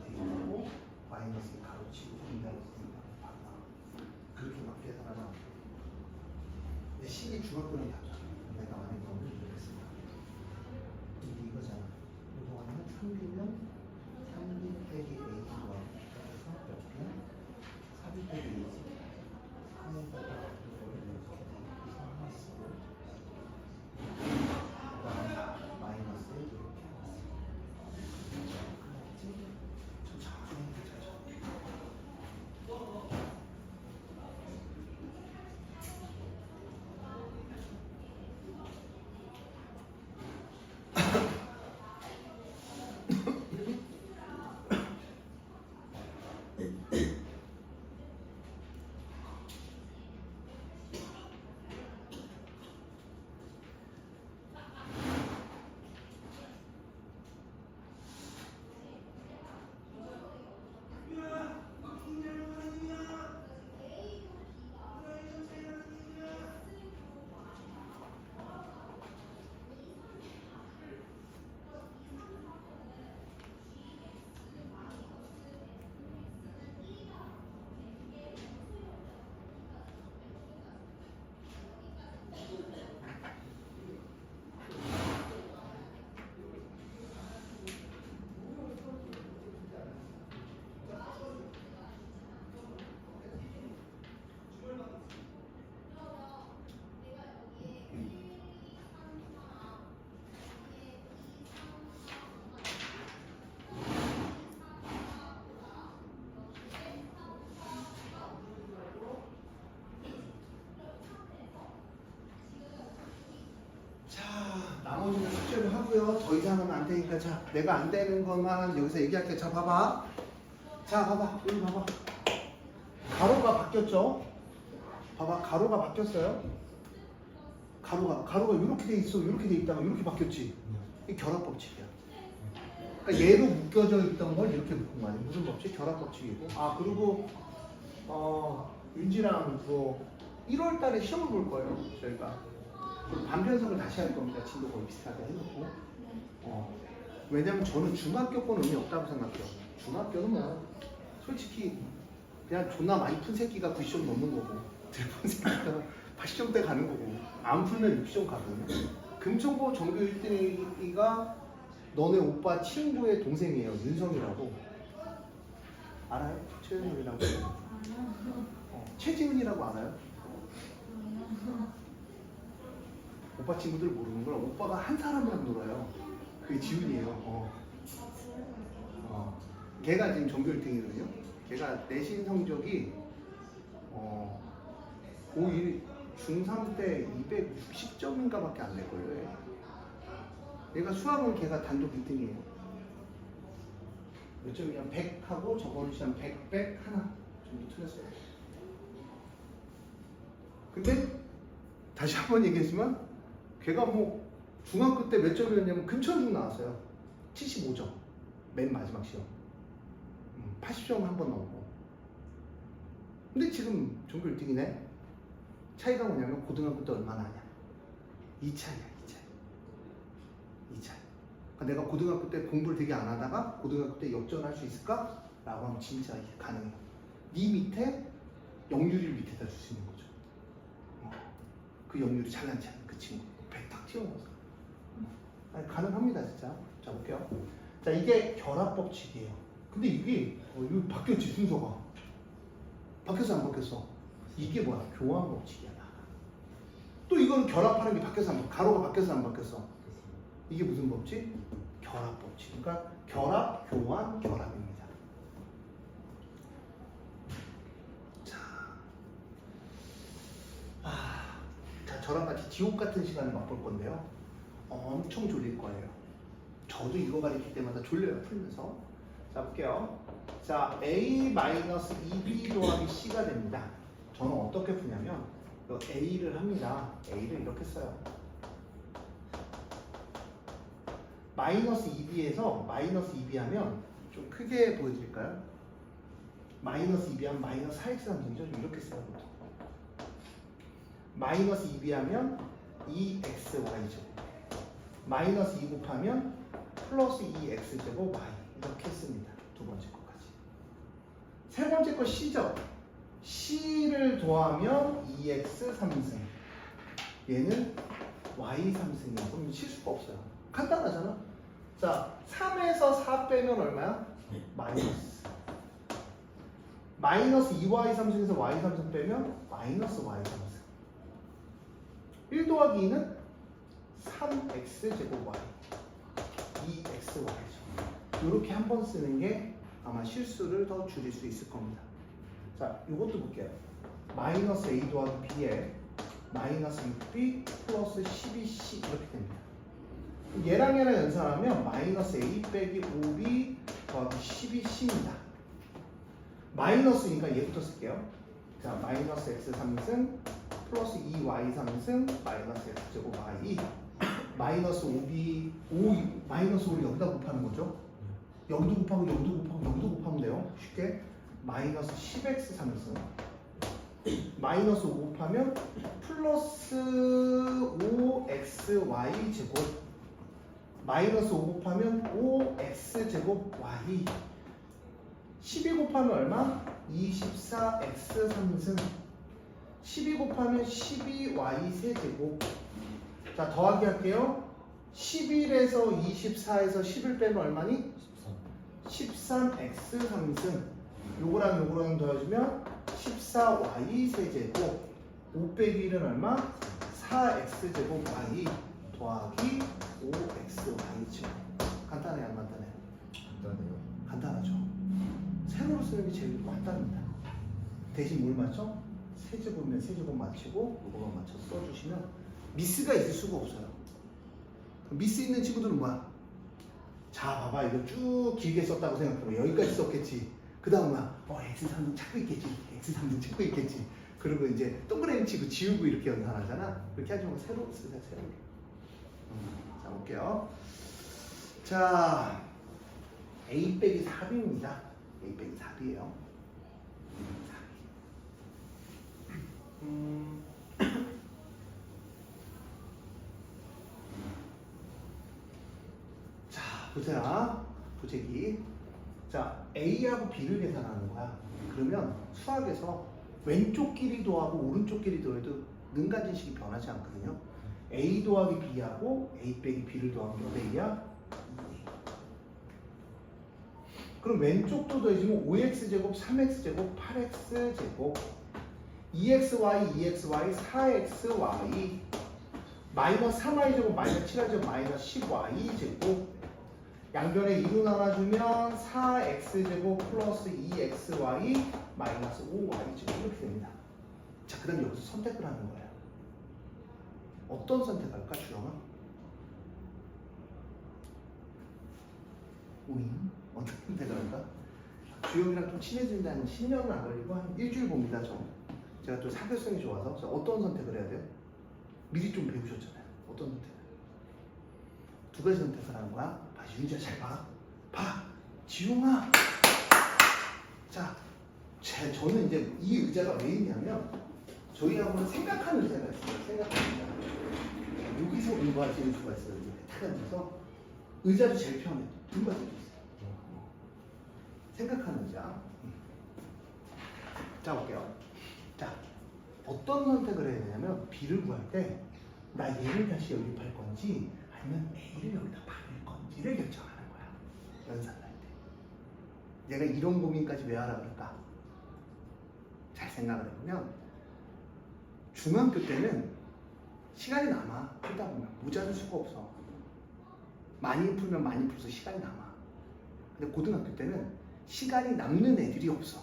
대입하고 마이너스 가로치고 분배하고 바로 나와. 그렇게 막 계산하면 내 시기 중학교는 다 내가 만약에 너무 이랬습니다. 이게 이거잖아. 이동안은 3비면 3비 빼기 A가 그래서 몇 개? 4비 빼기 A지. 하나에다가 이거를 이렇게 이상했어. 그다음에 마이너스 이렇게 해놨어. 그랬지? 천천히 천천히. 나머지는 숙제를 하고요. 더 이상은 안 되니까 자, 내가 안 되는 것만 여기서 얘기할게. 자, 봐봐. 자, 봐봐. 여기 봐봐. 가로가 바뀌었죠? 봐봐. 가로가 바뀌었어요. 가로가 이렇게 돼 있어. 이렇게 돼 있다가 이렇게 바뀌었지. 이 결합 법칙이야. 그러니까 얘로 묶여져 있던 걸 이렇게 묶은 거 아니야? 무슨 법칙? 결합 법칙이고. 아, 그리고 윤지랑 1월 달에 시험을 볼 거예요. 저희가. 그리고 반편성을 다시 할 겁니다. 진도 거의 비슷하게 해놓고. 왜냐면 저는 중학교 건 의미 없다고 생각해요. 중학교는 뭐 솔직히 그냥 존나 많이 푼 새끼가 90점 넘는 거고 덜 푼 새끼가 80점대 가는 거고 안 풀면 60점 가거든요. 금천고 전교 1등이가 너네 오빠 친구의 동생이에요. 윤성이라고. 알아요? 최은이라고. 최지훈이라고 알아요? 오빠 친구들 모르는 걸 오빠가 한 사람이랑 놀아요. 그게 지훈이에요. 걔가 지금 전교 1등이거든요. 걔가 내신 성적이 고1 중3 때 260점인가 밖에 안 될 거예요. 얘가 수학은 걔가 단독 1등이에요. 몇 점이냐? 100하고 저번에 시험 100, 100 하나 정도 틀렸어요. 근데 다시 한번 얘기했지만 걔가 뭐 중학교 때 몇 점이었냐면 근처중 나왔어요. 75점. 맨 마지막 시험. 80점 한 번 나오고. 근데 지금 전교 1등이네. 차이가 뭐냐면 고등학교 때 얼마나 하냐. 이 차이야, 이 차이. 이 차이. 그러니까 내가 고등학교 때 공부를 되게 안 하다가 고등학교 때 역전할 수 있을까? 라고 하면 진짜 가능해요. 네 밑에 영유리를 밑에다 줄 수 있는 거죠. 그 영유리 잘난 체 그 친구 배 탁 튀어나와서 아니, 가능합니다 진짜. 자 볼게요. 자 이게 결합 법칙이에요. 근데 이게 이거 바뀌었지 순서가. 바뀌었어 안 바뀌었어? 이게 뭐야? 교환 법칙이야. 또 이건 결합하는 게 바뀌었어 안 바뀌었어? 가로가 바뀌었어 안 바뀌었어? 이게 무슨 법칙? 결합 법칙. 그러니까 결합, 교환, 결합입니다. 자, 저랑 같이 지옥 같은 시간을 맛볼 건데요. 엄청 졸릴 거예요. 저도 이거 가르칠 때마다 졸려요, 풀면서. 자, 볼게요. 자, A-2B 더하기 C가 됩니다. 저는 어떻게 푸냐면, A를 합니다. A를 이렇게 써요. 마이너스 2B에서 마이너스 2B 하면 좀 크게 보여드릴까요? 마이너스 2B 하면 마이너스 4X 함수죠. 이렇게 써요. 마이너스 2B 하면 2XY죠. 마이너스 2 곱하면 플러스 2X제곱 Y. 이렇게 씁니다. 두 번째 것까지. 세 번째 거 C죠. C를 더하면 2X 3승. 얘는 Y 3승이야. 그럼 실수가 없어요. 간단하잖아. 자, 3에서 4 빼면 얼마야? 마이너스. 마이너스 2Y 3승에서 Y 3승 빼면 마이너스 Y 3승. 1 더하기 2는 3x 제곱 y 2xy죠. 이렇게 한 번 쓰는 게 아마 실수를 더 줄일 수 있을 겁니다. 자, 이것도 볼게요. 마이너스 a 더하기 b에 마이너스 6b 플러스 12c 이렇게 됩니다. 얘랑 얘랑 연산하면 마이너스 a 빼기 5b 더하기 12c입니다. 마이너스니까 얘부터 쓸게요. 자, 마이너스 x 3승 플러스 2y 3승 마이너스 x제곱 y 마이너스 5b 5 마이너스 5를 여기다 곱하는 거죠. 여기도 곱하고 여기도 곱하고 여기도 곱하면 돼요. 쉽게 마이너스 10x 3승 마이너스 5 곱하면 플러스 5xy 제곱 마이너스 5 곱하면 5x 제곱 y 12 곱하면 얼마? 24x 3승 12 곱하면 12y 세제곱. 자, 더하기 할게요. 11에서 24에서 10을 빼면 얼마니? 13x 3승. 요거랑 요거랑 더해주면 14y 세제곱. 5 빼기 1은 얼마? 4x 제곱 y 더하기 5xy 제곱. 간단해요, 안 간단해요? 간단해요. 간단하죠. 세로로 쓰는 게 제일 간단합니다. 대신 뭘 맞죠? 세제곱이면 세제곱 맞추고 이거만 맞춰서 써주시면 미스가 있을 수가 없어요. 미스 있는 친구들은 뭐야? 자, 봐봐, 이거 쭉 길게 썼다고 생각해봐. 여기까지 썼겠지. 그 다음 X3등 찾고 있겠지. X3등 찾고 있겠지. 그리고 이제 동그라미 치고 지우고 이렇게 연산하잖아. 그렇게 하지 말고 세로 쓰세요, 세로. 자, 볼게요. 자, A 빼기 4B입니다. A 빼기 4B예요. 자, 보세요. 부재기. 자, A하고 B를 계산하는 거야. 그러면 수학에서 왼쪽 길이 더하고 오른쪽 길이 더해도 능가진식이 변하지 않거든요. A 더하기 B하고 A 빼기 B를 더하면 몇 A야? 2A. 그럼 왼쪽도 더해지면 5x제곱, 3x제곱, 8x제곱 2xy, 2xy, 4xy 마이너스 3y제곱, 마이너스 7y제곱, 마이너스 10y제곱 양변에 2로 나눠주면 4x제곱 플러스 2xy 마이너스 5y제곱 이렇게 됩니다. 자, 그 다음 여기서 선택을 하는 거예요. 어떤 선택할까, 주영아? 오잉? 어떤 선택을 할까? 주영이랑 좀 친해진다는 10년은 안 걸리고 한 일주일 봅니다, 저. 제가 또 사교성이 좋아서. 자, 어떤 선택을 해야 돼요? 미리 좀 배우셨잖아요. 어떤 선택을? 두 가지 선택을 하는 거야. 봐, 윤지야 잘 봐. 봐, 지용아. 자, 저는 이제 이 의자가 왜 있냐면 저희 학원은 생각하는 의자가 있어요. 생각하는 의자. 여기서 공부할 수 있는 수가 있어요. 이렇게 탁 앉아서 의자도 제일 편해. 두 가지도 있어요. 생각하는 의자. 자, 볼게요. 자, 어떤 선택을 해야 되냐면 B를 구할 때 나 얘를 다시 연립할 건지 아니면 A를 여기다 박을 건지를 결정하는 거야. 연산할 때. 내가 이런 고민까지 왜 하라 그럴까? 잘 생각을 해보면 중학교 때는 시간이 남아. 풀다 보면 모자랄 수가 없어. 많이 풀면 많이 풀어서 시간이 남아. 근데 고등학교 때는 시간이 남는 애들이 없어.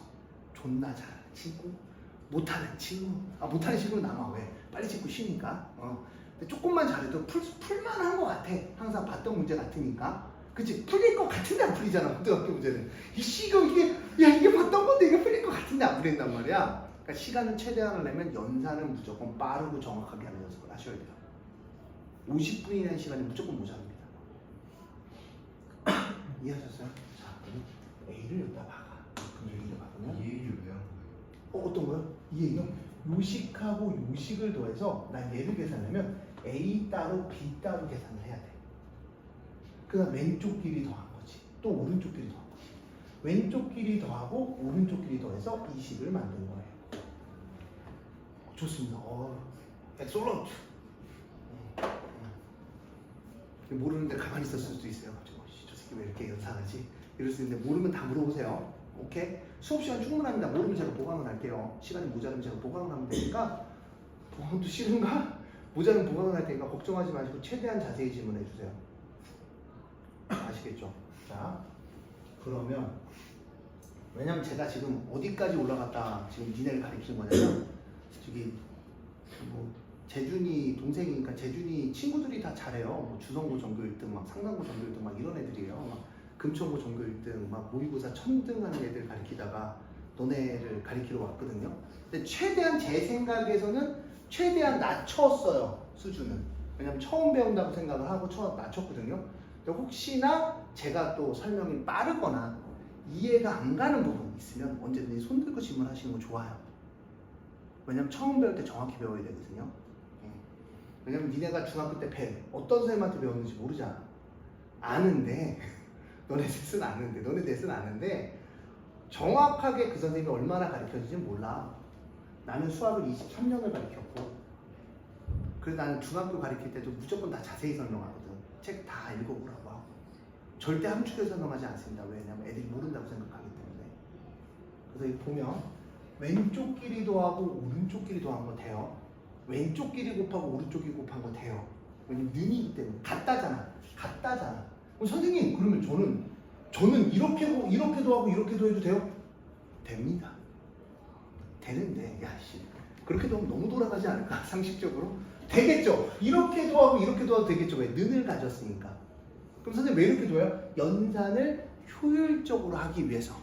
존나 잘하는 친구, 못하는 친구. 못하는 친구는 남아. 왜? 빨리 찍고 쉬니까. 근데 조금만 잘해도 풀만한 것 같아. 항상 봤던 문제 같으니까. 그치? 풀릴 것 같은데 안 풀리잖아. 고등학교 문제는. 이게 봤던 건데 이게 풀릴 것 같은데 안 풀린단 말이야. 그러니까 시간은 최대한을 내면 연산은 무조건 빠르고 정확하게 하는 연습을 하셔야 돼요. 50분이라는 시간이 무조건 모자랍니다. 이해하셨어요? 자, 그럼 A를 여기다 박아. 그럼 A를 박으면 이해를 왜 한 거예요? 어떤 거요? 이해요? 요식하고 요식을 더해서 난 얘를 계산하면 A 따로 B 따로 계산을 해야 돼. 그 다음 왼쪽 길이 더한 거지. 또 오른쪽 길이 더한 거지. 왼쪽 길이 더하고 오른쪽 길이 더해서 이 식을 만든 거예요. 좋습니다. 엑솔런트. 모르는데 가만히 있었을 수도 있어요. 저 새끼 왜 이렇게 연상하지? 이럴 수 있는데 모르면 다 물어보세요. 오케이? 수업 시간 충분합니다. 모르면 제가 보강을 할게요. 시간이 모자르면 제가 보강을 하면 되니까. 보강도 싫은가? 모자르면 보강을 할 테니까 걱정하지 마시고 최대한 자세히 질문해 주세요. 아시겠죠? 자, 그러면 왜냐면 제가 지금 어디까지 올라갔다 지금 니네를 가르치는 거냐면 저기 뭐 재준이 동생이니까 재준이 친구들이 다 잘해요. 뭐 주성고 전교 1등, 막 상당고 전교 1등 막 이런 애들이에요. 막 금천고 전교 1등, 막 모의고사 1000등 하는 애들 가르치다가 너네를 가르치러 왔거든요. 근데 최대한 제 생각에서는 최대한 낮췄어요, 수준은. 왜냐면 처음 배운다고 생각을 하고 낮췄거든요. 근데 혹시나 제가 또 설명이 빠르거나 이해가 안 가는 부분이 있으면 언제든지 손 들고 질문하시는 거 좋아요. 왜냐면 처음 배울 때 정확히 배워야 되거든요. 왜냐면 니네가 중학교 때 어떤 선생님한테 배웠는지 모르잖아. 아는데 너네 넷은 아는데 정확하게 그 선생님이 얼마나 가르쳐주는지 몰라. 나는 수학을 23년을 가르쳤고 그래서 나는 중학교 가르칠 때도 무조건 다 자세히 설명하거든. 책 다 읽어보라고 하고 절대 함축해서 설명하지 않습니다. 왜냐면 애들이 모른다고 생각하기 때문에. 그래서 이거 보면 왼쪽 길이 더하고 오른쪽 길이 더한 거 돼요. 왼쪽 길이 곱하고 오른쪽 길이 곱한 거 돼요. 왜냐면 는이기 때문에 같다잖아. 그럼 선생님 그러면 저는 이렇게 더하고 이렇게 더해도 돼요? 됩니다. 되는데 야씨 그렇게 더하면 너무 돌아가지 않을까? 상식적으로 되겠죠. 이렇게 더하고 이렇게 더하도 되겠죠. 왜? 는을 가졌으니까. 그럼 선생님 왜 이렇게 더해요? 연산을 효율적으로 하기 위해서.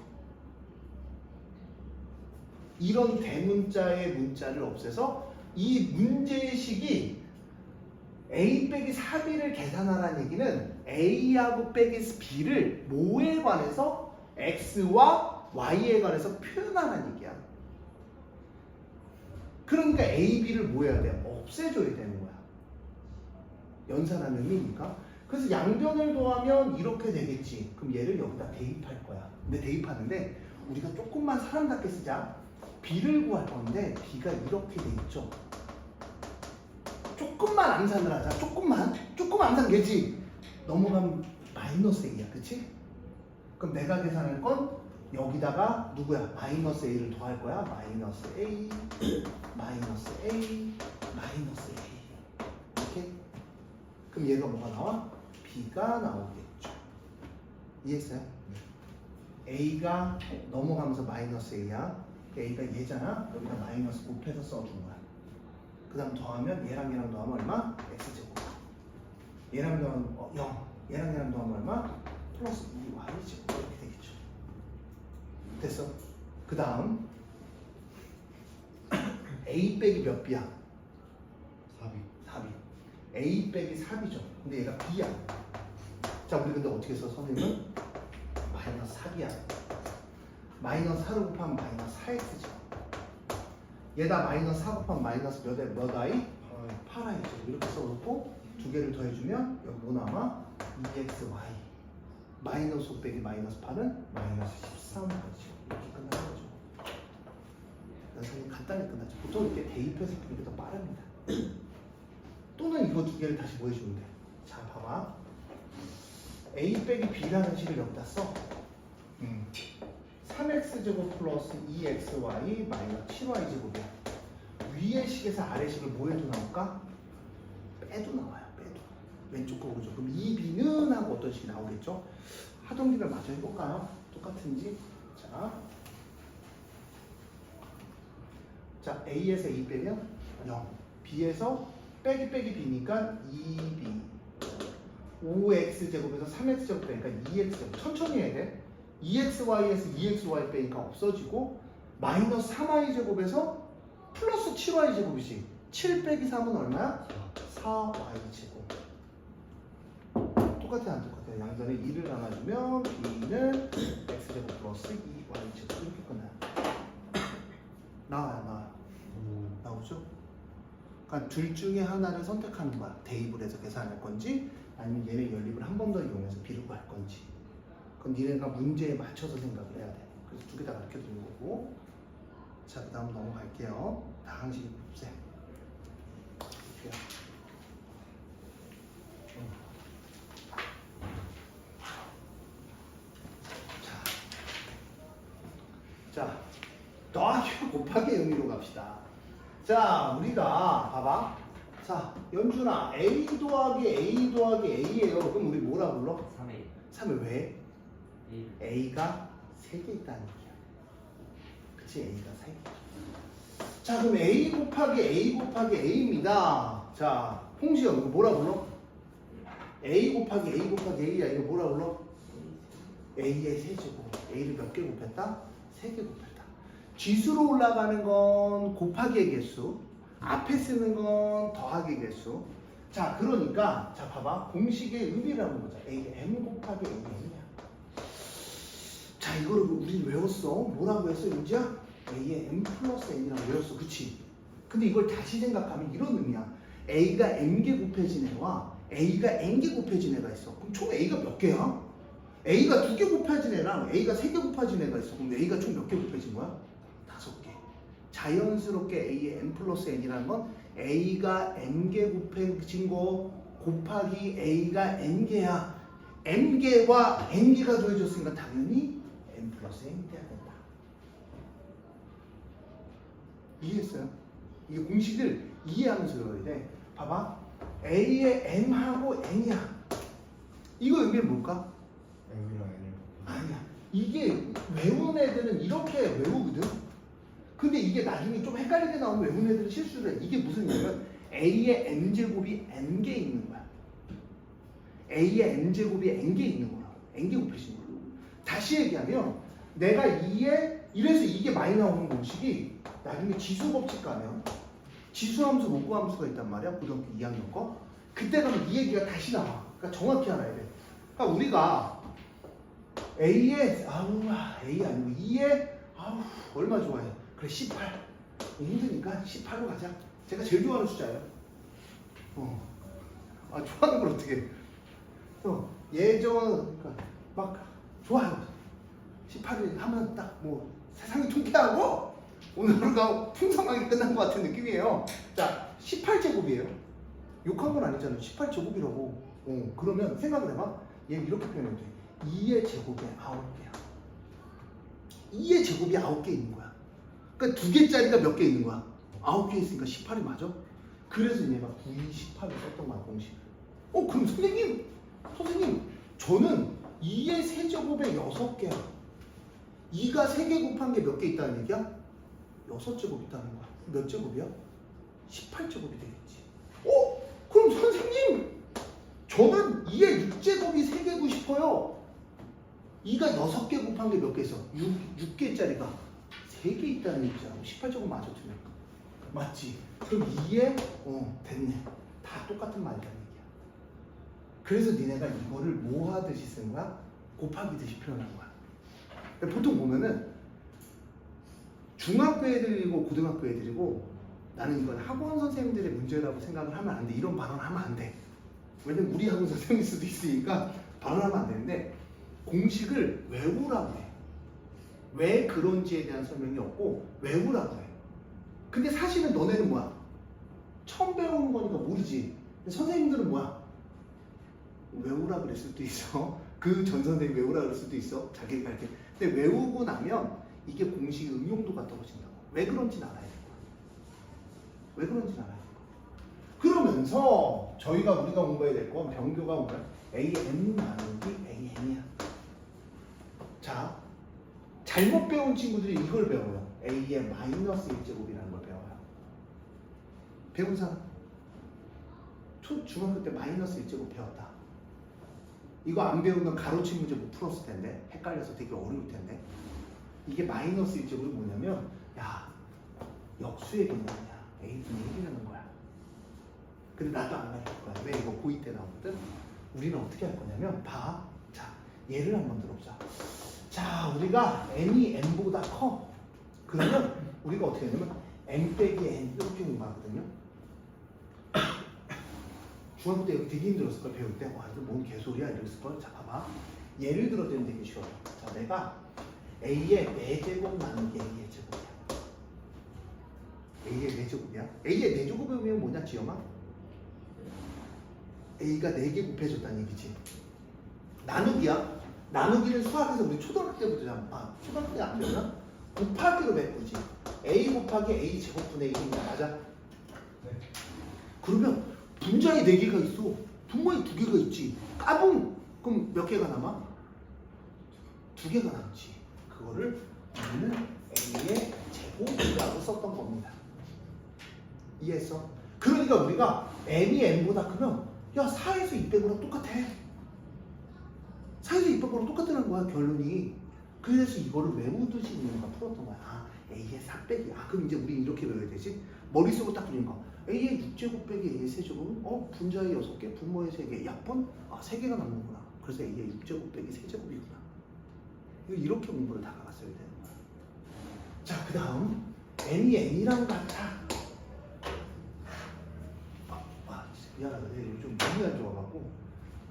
이런 대문자의 문자를 없애서 이 문제식이 A 빼기 4B를 계산하라는 얘기는 A하고 빼기 B를 뭐에 관해서 X와 Y에 관해서 표현하라는 얘기야. 그러니까 A, B를 뭐 해야 돼? 없애줘야 되는 거야. 연산하는 의미니까. 그래서 양변을 더하면 이렇게 되겠지. 그럼 얘를 여기다 대입할 거야. 근데 대입하는데 우리가 조금만 사람답게 쓰자. B를 구할 건데 B가 이렇게 돼 있죠. 조금만 암산을 하자. 조금만 암산 되지. 넘어가면 마이너스 A야. 그치? 그럼 내가 계산할 건 여기다가 누구야? 마이너스 A를 더할 거야. 마이너스 A, 마이너스 A, 마이너스 A. 이렇게? 그럼 얘가 뭐가 나와? B가 나오겠죠. 이해했어요? A가 넘어가면서 마이너스 A야. A가 얘잖아. 여기다 마이너스 곱해서 써준 거야. 그 다음 더하면 얘랑 더하면 얼마? X제곱. 얘랑 더하면 0. 얘랑 더하면 얼마? 플러스 2Y제곱. 이렇게 되겠죠. 됐어? 그 다음 A 빼기 몇 B야? 4B. 4B. A 빼기 4B죠. 근데 얘가 B야. 자, 우리 근데 어떻게 써, 선생님은? 마이너스 4기야. 마이너스 4를 곱하면 마이너스 4x죠. 얘다 마이너스 4 곱하면 마이너스 몇 i? 8i죠. 이렇게 써놓고 두 개를 더해주면 여기 뭐 남아? 2xy. 마이너스 5 빼기 마이너스 8은 마이너스 13이죠. 이렇게 끝나는 거죠. 선생님 간단히 끝나죠. 보통 이렇게 대입해서 푸는 게 더 빠릅니다. 또는 이거 두 개를 다시 뭐 해주면 돼? 자, 봐봐. a 빼기 b라는 식을 여기다 써. 3x제곱 플러스 2xy 마이너스 7y제곱이야. 위의 식에서 아래 식을 뭐 해도 나올까? 빼도 나와요. 빼도. 왼쪽과 오른쪽. 그럼 2b는 하고 어떤 식이 나오겠죠? 하던 길을 마저 해볼까요? 똑같은지. 자, a에서 a 빼면 0. b에서 빼기 b니까 2b. 5x제곱에서 3x제곱 빼니까 2x제곱. 천천히 해야 돼. 2xy에서 2xy 빼니까 없어지고 마이너스 3y제곱에서 플러스 7y제곱이지. 7 빼기 3은 얼마야? 4y제곱. 똑같아 안 똑같아? 양변에 2를 나눠주면 b는 x제곱 플러스 2y제곱 이렇게 끝나요. 나와요. 나오죠? 그러니까 둘 중에 하나를 선택하는 거야. 대입을 해서 계산할 건지 아니면 얘네 연립을 한 번 더 이용해서 비를 구할 건지. 그건 니네가 문제에 맞춰서 생각을 해야 돼. 그래서 두 개 다 가르쳐 주는 거고. 자, 그 다음 넘어갈게요. 다항식의 곱셈. 자, 더하기 곱하기 의미로 갑시다. 자, 우리가 봐봐. 자, 연준아, a 더하기 a예요. 그럼 우리 뭐라 불러? 3A 3을 왜? 1 a가 3개 있다는 얘기야. 그치? a가 3개. 자, 그럼 a 곱하기 a입니다. 자, 홍시영 이거 뭐라 불러? a 곱하기 a야. 이거 뭐라 불러? a의 세제곱. a를 몇 개 곱했다? 3개 곱했다. 지수로 올라가는 건 곱하기의 개수, 앞에 쓰는 건 더하기의 개수. 자, 그러니까 자 봐봐. 공식의 의미라는 거죠. a m 곱하기 am이야. 자, 이거를 우리 외웠어. 뭐라고 했어, 윤지야? a의 m 플러스 n이라고 외웠어. 그치? 근데 이걸 다시 생각하면 이런 의미야. a가 m개 곱해진 애와 a가 n개 곱해진 애가 있어. 그럼 총 a가 몇 개야? a가 2개 곱해진 애랑 a가 3개 곱해진 애가 있어. 그럼 a가 총 몇 개 곱해진 거야? 5개. 자연스럽게 a의 m 플러스 n이라는 건 a가 m개 곱해진 거 곱하기 a가 n개야. m개와 n개가 더해졌으니까 당연히 m 플러스 n이 돼야 된다. 이해했어요? 이게 공식을 이해하면서 외워야 돼. 봐봐. a의 m하고 n이야. 이거 의미는 뭘까? M이랑 N을 아니야. 이게 외운 애들은 이렇게 외우거든. 근데 이게 나중에 좀 헷갈리게 나오면 외운 애들은 실수를 해. 이게 무슨 얘기냐면 a의 n제곱이 n개 있는 거야. a의 n제곱이 n개 있는 거야. n개 곱해진 거야. 다시 얘기하면 내가 2에 이래서 이게 많이 나오는 공식이 나중에 지수 법칙 가면 지수함수, 로그함수가 있단 말이야. 고등학교 2학년 거. 그때 가면 이 얘기가 다시 나와. 그러니까 정확히 알아야 돼. 그러니까 우리가 A에 A 아니고 2에 얼마 좋아해? 그래 18. 힘드니까 18로 가자. 제가 제일 좋아하는 숫자예요. 좋아하는 걸 어떻게? 예전 그러니까 막 좋아요. 18일 하면 딱 뭐 세상이 통쾌하고 오늘 하루가 풍성하게 끝난 것 같은 느낌이에요. 자, 18제곱이에요. 욕한 건 아니잖아요. 18제곱이라고. 그러면 생각을 해봐. 얘 이렇게 표현해도 돼. 2의 제곱에 9개야. 2의 제곱이 9개 있는 거야. 그러니까 2개짜리가 몇 개 있는 거야? 9개 있으니까 18이 맞아? 그래서 얘가 9, 2, 18을 썼던 거야, 공식을. 그럼 선생님, 저는 2의 세제곱에 6개야. 2가 3개 곱한 게 몇 개 있다는 얘기야? 6제곱 있다는 거야. 몇 제곱이야? 18제곱이 되겠지. 그럼 선생님, 저는 2의 6제곱이 3개고 싶어요. 2가 6개 곱한 게 몇 개 있어? 6개짜리가 3개 있다는 얘기잖아. 18제곱 맞아, 틀려. 맞지? 그럼 2에 됐네. 다 똑같은 말이라는 얘기야. 그래서 니네가 이거를 뭐 하듯이 쓰는 거야? 곱하기듯이 표현하는 거야. 근데 보통 보면은 중학교 애들이고 고등학교 애들이고 나는 이건 학원 선생님들의 문제라고 생각을 하면 안 돼. 이런 발언하면 안 돼. 왜냐면 우리 학원 선생님일 수도 있으니까 발언하면 안 되는데 공식을 외우라고 해. 왜 그런지에 대한 설명이 없고 외우라고 해. 근데 사실은 너네는 뭐야? 처음 배우는 거니까 모르지. 근데 선생님들은 뭐야? 외우라 그럴 수도 있어. 그 전 선생님 외우라 그럴 수도 있어. 자기가 이렇게. 근데 외우고 나면 이게 공식 응용도가 떨어진다고. 왜 그런지는 알아야 돼. 왜 그런지는 알아야 돼. 그러면서 우리가 공부해야 될 건 병교가 뭔가 AM 나누기 AN이야. 자, 잘못 배운 친구들이 이걸 배워요. A의 마이너스 1제곱이라는 걸 배워요. 배운 사람? 중학교 때 마이너스 1제곱 배웠다. 이거 안 배우면 가로친 문제 못 풀었을 텐데 헷갈려서 되게 어려울 텐데 이게 마이너스 1제곱이 뭐냐면 야 역수의 개념이야. A분의 1이라는 거야. 근데 나도 안 가르칠 거야. 왜? 이거 고2 때 나오거든. 우리는 어떻게 할 거냐면 봐. 자, 얘를 한번 들어보자. 자, 우리가 n이 n보다 커. 그러면 우리가 어떻게 하냐면 n 빼기 n 이렇게 공부하거든요. 중학교 때 되게 힘들었을 걸 배울 때. 와, 이거 뭔 개소리야 이랬을 걸. 자, 봐봐. 예를 들어서는 되게 쉬워요. 자, 내가 a의 4제곱 나누기 a의 제곱이야. a의 4제곱이야. a의 4제곱이면 뭐냐, 지영아? a가 4개 곱해줬다는 얘기지. 나누기야. 나누기는 수학에서 우리 초등학교 때부터 초등학교 때 안 배우나? 곱하기로 메꾸지. a 곱하기 a 제곱분의 1입니다. 맞아? 네. 그러면 분자에 4개가 있어. 분모에 2개가 있지. 까붕! 그럼 몇 개가 남아? 2개가 남지. 그거를 우리는 a의 제곱이라고 썼던 겁니다. 이해했어? 그러니까 우리가 n이 n보다 크면 야 4에서 200으로 똑같아. 4에서 200으로 똑같다는 거야 결론이. 그래서 이거를 외우듯이 우리가 풀었던 거야. 아, A의 4 빼기. 아, 그럼 이제 우리 이렇게 외워야 되지? 머릿속으로 딱 그리는 거. A의 6제곱 빼기 A의 세제곱은 분자의 6개, 분모의 3개, 약분 3개가 남는구나. 그래서 A의 6제곱 빼기 세제곱이구나. 이렇게 공부를 다가갔어야 되는 거야. 자, 그 다음 N이 N이랑 같아. 미안하다. 요즘 몸이 안 좋아갖고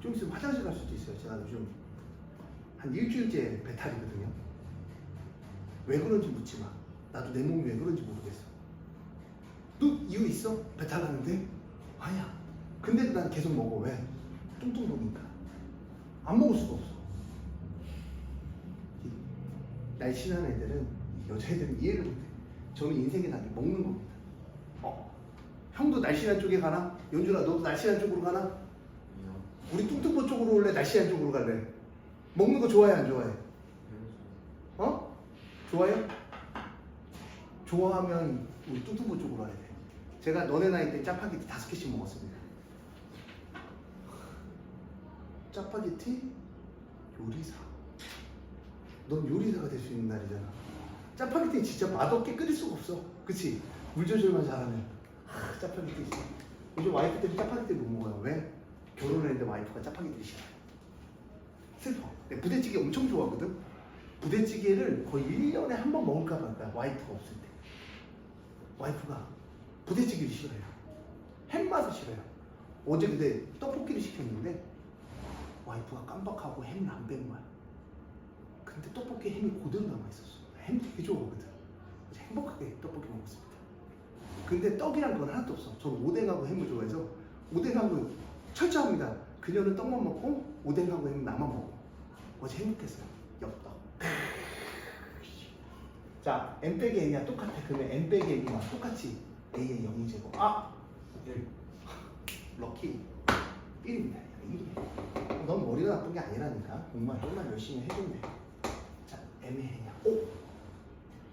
좀 있으면 화장실 갈 수도 있어요. 제가 요즘 한 일주일째 배탈이거든요. 왜 그런지 묻지 마. 나도 내 몸이 왜 그런지 모르겠어. 너 이유 있어? 배탈 나는데? 아니야. 근데 난 계속 먹어. 왜? 뚱뚱 보니까. 안 먹을 수가 없어. 날씬한 애들은, 여자애들은 이해를 못해. 저는 인생의 낙이 먹는 겁니다. 형도 날씬한 쪽에 가나? 연준아, 너도 날씬한 쪽으로 가나? 우리 뚱뚱보 쪽으로 올래? 날씬한 쪽으로 갈래? 먹는 거 좋아해, 안 좋아해? 좋아요? 좋아하면 우리 뚱뚱보 쪽으로 가야 돼. 제가 너네 나이 때 짜파게티 5개씩 먹었습니다. 짜파게티 요리사. 넌 요리사가 될 수 있는 날이잖아. 짜파게티는 진짜 맛없게 끓일 수가 없어. 그치? 물 조절만 잘하면. 짜파게티 싫어. 요즘 와이프들이 짜파게티 못 먹어요. 왜? 결혼했는데 와이프가 짜파게티 싫어. 슬퍼. 내가 부대찌개 엄청 좋아하거든. 부대찌개를 거의 1년에 한 번 먹을까 말까. 와이프가 없을 때. 와이프가 부대찌개를 싫어해요. 햄맛을 싫어해요. 어제 근데 떡볶이를 시켰는데 와이프가 깜빡하고 햄을 안 뺀 거야. 근데 떡볶이에 햄이 그대로 남아있었어. 햄 되게 좋아하거든. 그래서 행복하게 떡볶이 먹었습니다. 근데 떡이란 건 하나도 없어. 저는 오뎅하고 햄을 좋아해서 오뎅하고 철저합니다. 그녀는 떡만 먹고 오뎅하고 햄은 나만 먹어. 어제 행복했어요. 엽떡. 자, n 빼기 n이야 똑같아. 그러면 n 빼기 n이랑 똑같이 a의 0이제곱. 럭키 1입니다. 1이야. 넌 머리가 나쁜 게 아니라니까. 공부만 얼마나 열심히 해줬네. 자, 애매해냐.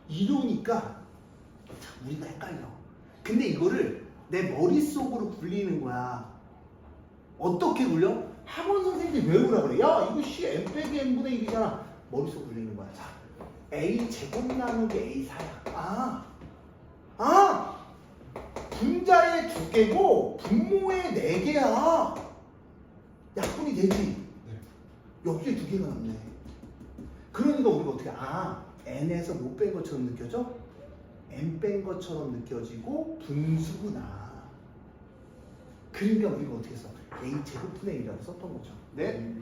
이러니까 우리가 헷갈려. 근데 이거를 내 머릿속으로 굴리는 거야. 어떻게 굴려? 학원 선생님이 외우라 그래. 야, 이거 C n 빼기 n분의 1이잖아. 머릿속 굴리는 거야. 자, a 제곱 나누기 a 4야. 분자의 2개고 분모의 4개야. 약분이 되지. 네. 여기에 두 개가 남네. 그러니까 우리가 어떻게 n에서 못 뺀 것처럼 느껴져? n 뺀 것처럼 느껴지고 분수구나. 그러니까 우리가 어떻게 써? a 제곱분의 1이라고 썼던 거죠. 네?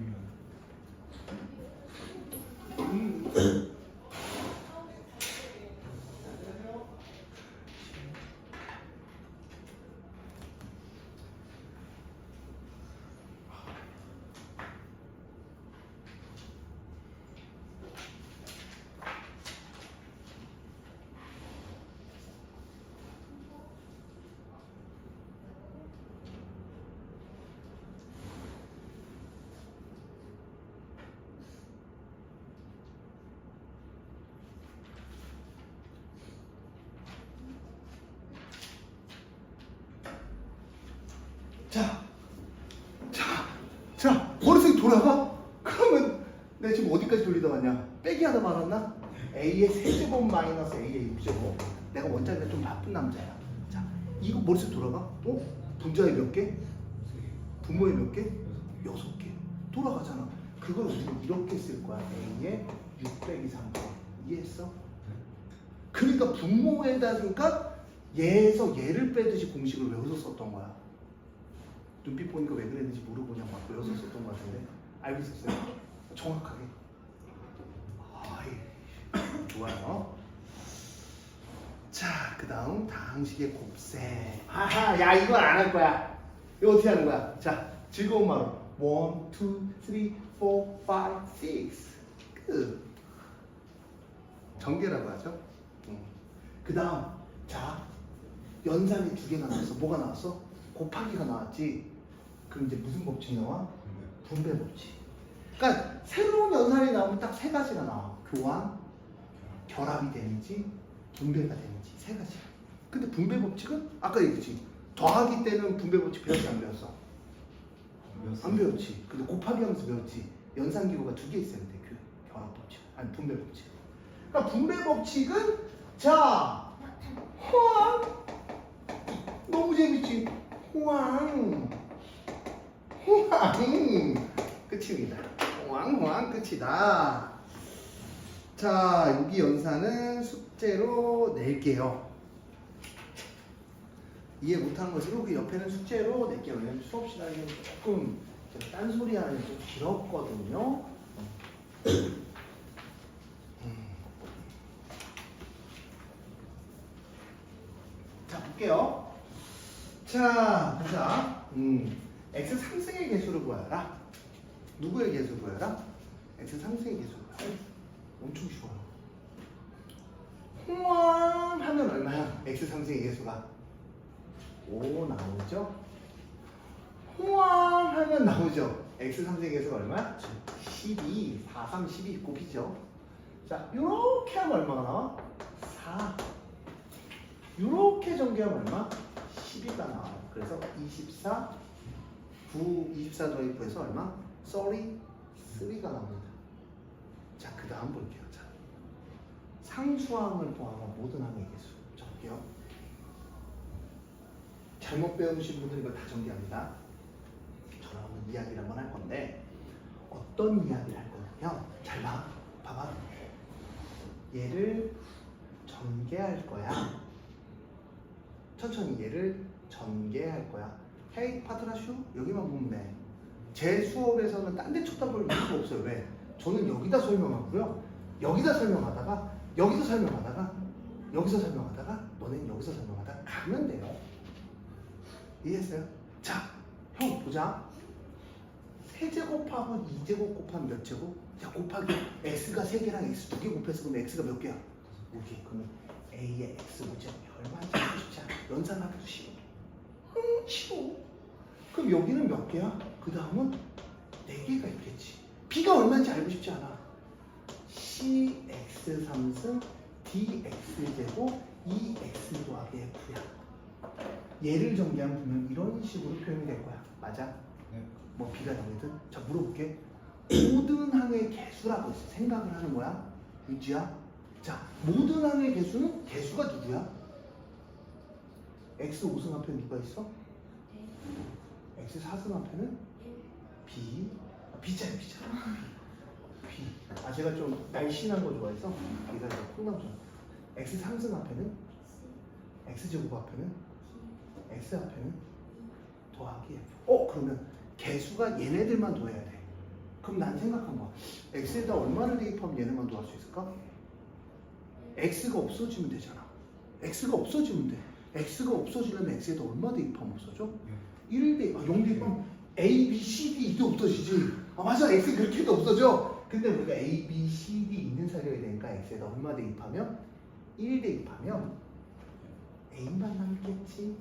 자, 머릿속이 돌아가? 그러면 내가 지금 어디까지 돌리다 왔냐? 빼기 하다 말았나? A의 세제곱 마이너스 A의 6제곱. 내가 원장이가 좀 바쁜 남자야. 자, 이거 머릿속 돌아가? 분자의 몇 개? 분모의 몇 개? 6개. 돌아가잖아. 그걸 우리는 이렇게 쓸 거야. A의 6 빼기 3번. 이해했어? 그러니까 분모에다가 얘에서 얘를 빼듯이 공식을 외워서 썼던 거야. 눈빛 보니까 왜 그랬는지 물어보냐고 막 외워서 썼던 것 같은데 알고 있었어요? 정확하게. 좋아요. 자, 그 다음 다항식의 곱셈. 하하, 야 이건 안 할 거야. 이거 어떻게 하는 거야? 자, 즐거운 마음. 1, 2, 3, 4, 5, 6. 끝. 전개라고 하죠. 그 다음, 자, 연산이 두 개가 나왔어. 뭐가 나왔어? 곱하기가 나왔지. 그럼 이제 무슨 법칙이 나와? 분배 법칙. 그러니까 새로운 연산이 나오면 딱 세 가지가 나와. 교환, 결합이 되는지, 분배가 되는지 세 가지. 근데 분배 법칙은 아까 얘기했지. 더하기 때는 분배 법칙 배웠지 안 배웠어? 안 배웠지. 근데 곱하기 하면서 배웠지. 연산기구가 두 개 있어야 돼. 결합 법칙. 아니 분배 법칙. 그러니까 분배 법칙은 자, 호황. 너무 재밌지. 호황. 끝입니다. 호황 끝이다. 자, 여기 연산은 숙제로 낼게요. 이해 못한 것으로 그 옆에는 숙제로 낼게요. 왜냐면 수업 시간이 조금 딴소리 하는 게 좀 길었거든요. 자, 볼게요. 자, 보자. x 상승의 개수를 구하라. 누구의 개수를 구하라? x 상승의 개수를 구하라. 엄청 쉬워요. 홍황 하면 얼마야? x 상승의 개수가 5 나오죠? 홍황 하면 나오죠? x 상승의 개수가 얼마야? 12, 4, 3, 12 곱이죠. 자, 요렇게 하면 얼마가 나와? 4. 요렇게 전개하면 얼마? 12가 나와요. 그래서 24, 9, 24 더하기 9에서 얼마? 3가 나옵니다. 자, 그 다음 볼게요. 자, 상수항을 포함한 모든 항의 개수 적을게요. 잘못 배우신 분들은 이걸 다 전개합니다. 저랑 한번 이야기를 한번 할 건데 어떤 이야기를 할 거냐면 잘 봐. 봐봐. 얘를 전개할 거야. 천천히 얘를 전개할 거야. 헤이 파트라슈 여기만 보면 돼. 제 수업에서는 딴 데 쳐다볼 이유가 없어요. 왜? 저는 여기다 설명하고요. 여기다 설명하다가 여기서 설명하다가 여기서 설명하다가 너네는 여기서 설명하다가 가면 돼요. 이해했어요? 자, 형 보자. 세제곱하고 2제곱 곱하면 몇 제곱? 자, 곱하기 x가 3개랑 x 2개 곱해서 그러면 x가 몇 개야? 5개. 그러면 a의 x 5제곱이 얼마인지 알고 싶지 않아? 연산하기도 쉬워. 쉬워. 그럼 여기는 몇 개야? 그 다음은 4개가 있겠지. b가 얼마인지 알고 싶지 않아? cx 3승 dx제곱 2x 더하기 f야. 얘를 전개하면 보면 이런 식으로 표현이 될 거야. 맞아? 네. 뭐 b가 나오든. 자, 물어볼게. 모든 항의 개수라고 있어. 생각을 하는 거야. 유지야. 자, 모든 항의 개수는 개수가 누구야? x 5승 앞에 누가 있어? x 4승 앞에는 B B자리 B. 아 제가 좀 날씬한 거 좋아해서 B가 콩나물처럼. X 상승 앞에는 X 제곱 앞에는 X 앞에는 더하기 F. 그러면 개수가 얘네들만 더해야 돼. 그럼 난 생각한 거야. X에다 얼마를 대입하면 얘네만 더할 수 있을까? X가 없어지면 되잖아. X가 없어지면 돼. X가 없어지려면 X에다 얼마 대입하면 없어져? 1 대입, 0 대입하면 A, B, C, D 이도 없어지지. 맞아. X 그렇게 해도 없어져. 근데 우리가 A, B, C, D 있는 사료야 되니까 X에다 얼마 대입하면? 1 대입하면 A만 남겠지.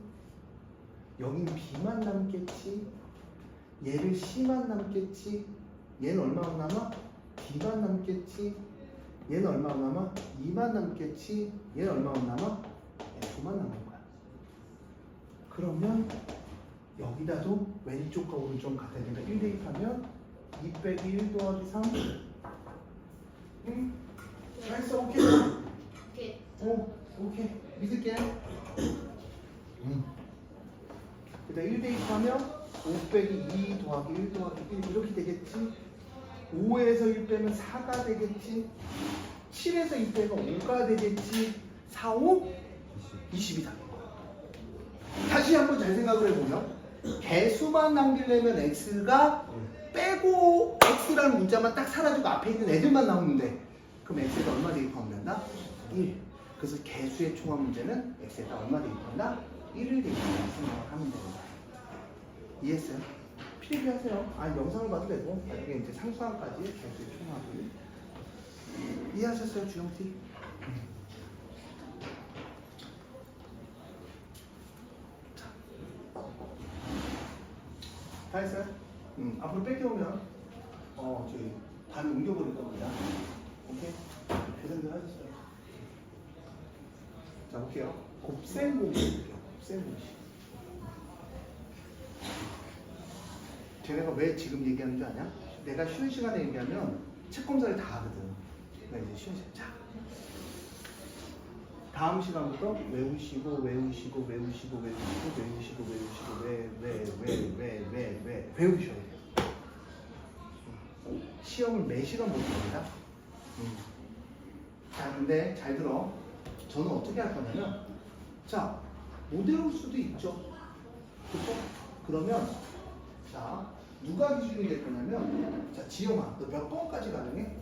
여긴 B만 남겠지. 얘를 C만 남겠지. 얘는 얼마만 남아? D만 남겠지. 얘는 얼마만 남아? 2만 남겠지. 얘는 얼마만 남아? F만 남는 거야. 그러면 여기다도 왼쪽과 오른쪽 같아야 되니까 1 대입하면 2 빼기 1 더하기 3. 응? 잘했어. 오케이. 이렇게 오케이. 믿을게. 그다음 1 대입하면 5 빼기 2 더하기 1 더하기 1 이렇게 되겠지. 5에서 1 빼면 4가 되겠지. 7에서 2 빼면 5가 되겠지. 4, 5? 20이 되는 거야. 다시 한번 잘 생각을 해보면 개수만 남기려면 x가 빼고 x라는 문자만 딱 사라지고 앞에 있는 애들만 나오는데 그럼 x에다 얼마 대입하면 된다? 1. 그래서 개수의 총합 문제는 x에다 얼마 대입한다? 1을 대입한다 생각을 하면 되는 거야. 이해했어요? 필기하세요. 영상을 봐도 되고 나중에 이제 상수항까지 개수의 총합을 이해하셨어요, 주영티? 자, 다 했어요? 앞으로 뺏겨오면 저희 반 옮겨버릴 겁니다. 오케이? 계산들 하셨어요? 자, 볼게요. 곱셈 공식 볼게요. 곱셈 공식. 쟤네가 왜 지금 얘기하는 줄 아냐? 내가 쉬는 시간에 얘기하면 책 검사를 다 하거든. 그러니까 이제 쉬는 시간. 자, 다음 시간부터 외우시고 외우셔야 돼요. 시험을 매 시간 못 봅니다. 자, 근데 잘 들어. 저는 어떻게 할 거냐면, 자, 못 외울 수도 있죠. 그렇죠? 그러면 자, 누가 기준이 될 거냐면, 자, 지영아, 너 몇 번까지 가능해?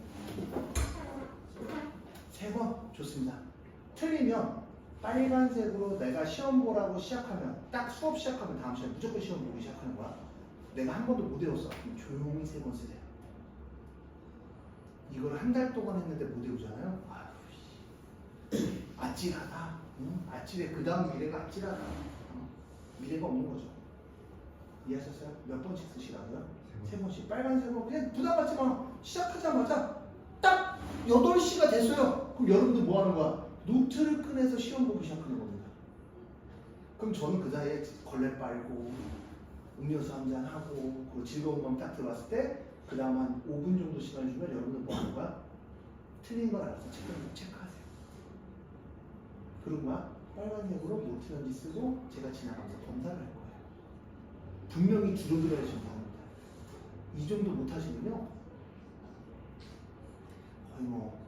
3번. 좋습니다. 틀리면 빨간색으로 내가 시험 보라고 시작하면, 딱 수업 시작하면 다음 시간에 무조건 시험 보기 시작하는 거야. 내가 한 번도 못 외웠어. 그럼 조용히 3번 쓰세요. 이걸 한 달 동안 했는데 못 외우잖아요. 아찔하다. 아찔해. 그 다음 미래가 아찔하다. 미래가 없는 거죠. 이해하셨어요? 몇 번씩 쓰시라고요? 3번씩. 빨간색으로 그냥 부담 갖지 마. 시작하자마자 딱 8시가 됐어요. 그럼 여러분들 뭐 하는 거야? 노트를 꺼내서 시험 보기 시작하는 겁니다. 그럼 저는 그 사이에 걸레 빨고 음료수 한잔 하고 그 즐거운 마음 딱 들어왔을 때 그 다음 한 5분 정도 시간 주면 여러분들 뭐 하는 거야? 틀린 걸 알아서 체크하세요. 그런 거야? 빨간색으로 노트 연지 쓰고 제가 지나가면서 검사를 할 거예요. 분명히 줄어들어야 지금 합니다. 이 정도 못하시면요 거의 뭐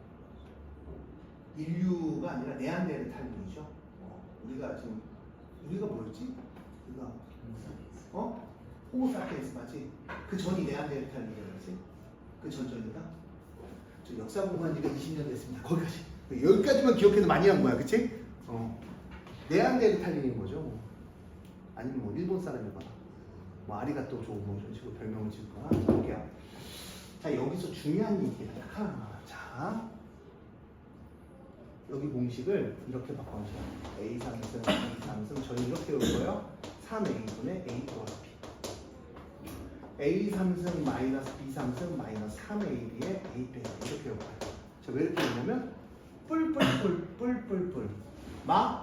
인류가 아니라 네안데르탈린이죠. 우리가 지금 우리가 뭐였지? 우리가 호모사피엔스 맞지? 그 전이 네안데르탈린이었지? 그 전전인가? 저 역사 공부한 지가 20년 됐습니다. 거기까지 여기까지만 기억해도 많이 한 거야, 그치? 네안데르탈린인 거죠. 아니면 뭐 일본 사람이거나 뭐 아리가또 좋은 뭐 이런 식으로 별명을 짓거나. 자, 볼게요. 자, 여기서 중요한 얘기가 딱 하나. 자, 여기 공식을 이렇게 바꿔주세요. A 상승, B 상승. 저희 이렇게 올 거예요. 3A분의 A 더하기 B. A 상승 마이너스 B 상승 마이너스 3AB의 A 빼기 이렇게 올 거예요. 자, 왜 이렇게 오냐면 뿔뿔뿔 마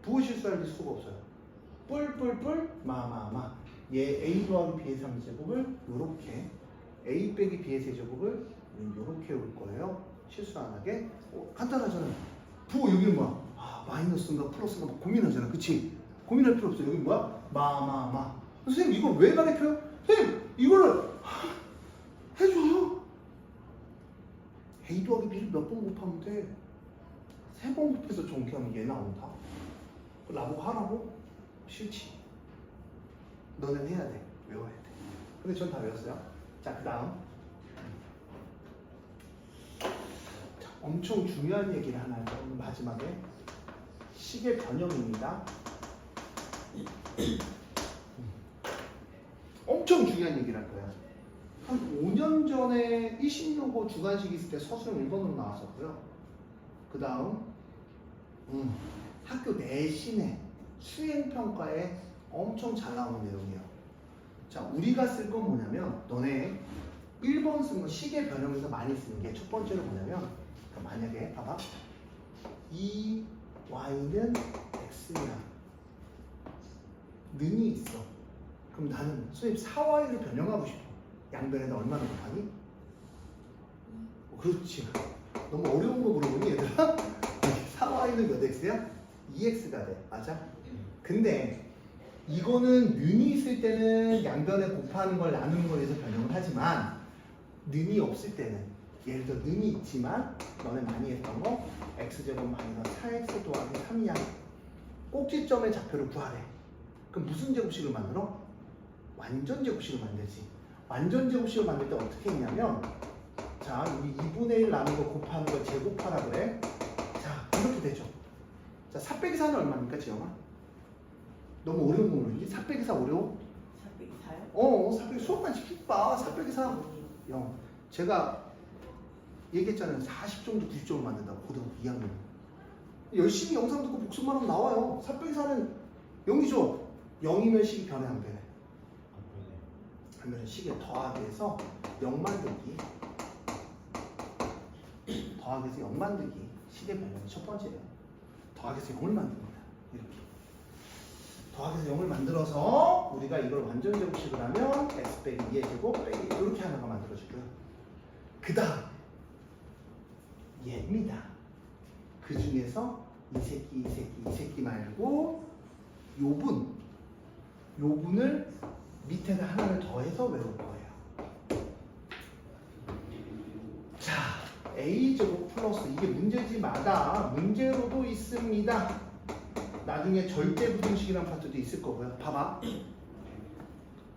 부호 실수할 수가 없어요. 뿔뿔뿔 마 얘 A 더하기 B의 3제곱을 요렇게 A 빼기 B의 세제곱을 요렇게 올 거예요. 실수 안 하게. 간단하잖아요. 부호 여기는 뭐야? 마이너스인가 플러스인가 고민하잖아. 그치? 고민할 필요 없어. 여기 뭐야? 선생님 이걸 왜 가르쳐요? 선생님 이거를 해줘요. A 더하기 B를 몇 번 곱하면 돼? 3번 곱해서 정리하면 얘 나온다. 나보고 하라고? 싫지. 너는 해야 돼. 외워야 돼. 근데 전 다 외웠어요. 자, 그 다음. 엄청 중요한 얘기를 하나 해요. 오늘 마지막에. 식의 변형입니다. 엄청 중요한 얘기를 할 거예요. 한 5년 전에 26호 주관식 있을 때 서술형 1번으로 나왔었고요. 그 다음 학교 내신에 수행평가에 엄청 잘 나오는 내용이에요. 자, 우리가 쓸 건 뭐냐면 너네 1번 쓴 거 식의 변형에서 많이 쓰는 게 첫 번째로 뭐냐면 만약에 봐봐 이 y는 x야 능이 있어. 그럼 나는 선생님 4y를 변형하고 싶어. 양변에다 얼마나 곱하니? 그렇지. 너무 어려운 거 물어보니 얘들아? 4y는 몇 x야? 2x가 돼. 맞아? 근데 이거는 는이 있을 때는 양변에 곱하는 걸 나누는 거에 대해서 변형을 하지만 는이 없을 때는 예를 들어 는이 있지만 너네 많이 했던 거 x제곱 마이너스 4x 더하기 3이야. 꼭지점의 좌표를 구하래. 그럼 무슨 제곱식을 만들어? 완전 제곱식을 만들지. 완전 제곱식을 만들 때 어떻게 했냐면 자, 우리 2분의 1 나누는 거 곱하는 거 제곱하라 그래. 자, 이렇게 되죠. 자, 4 빼기 4는 얼마입니까, 지영아? 너무 어려운 거 모르지? 4 빼기 4 어려워? 4 빼기 4요? 4 빼기 수업만 시켜봐. 4 빼기 4. 0. 제가 얘기했잖아요. 40점도 90점을 만든다고. 고등학교 2학년. 열심히 영상 듣고 복습만 하면 나와요. 4 빼기 4는 0이죠. 0이면 식이 변해 안 변해? 안 변해. 식에 더하기해서 0 만들기. 더하기해서 0 만들기. 식의 변형이 첫 번째예요. 더하기해서 0을 만듭니다. 이렇게. 더하기해서 0을 만들어서 우리가 이걸 완전 제곱식을 하면 x 빼기 2의 제곱 빼기 이렇게 하나가 만들어지고요. 그 다음 얘입니다. 그 중에서 이 새끼 말고 요분을 밑에다 하나를 더해서 외울 거예요. 자, a제곱 플러스 이게 문제지마다 문제로도 있습니다. 나중에 절대 부등식이라는 파트도 있을 거고요. 봐봐.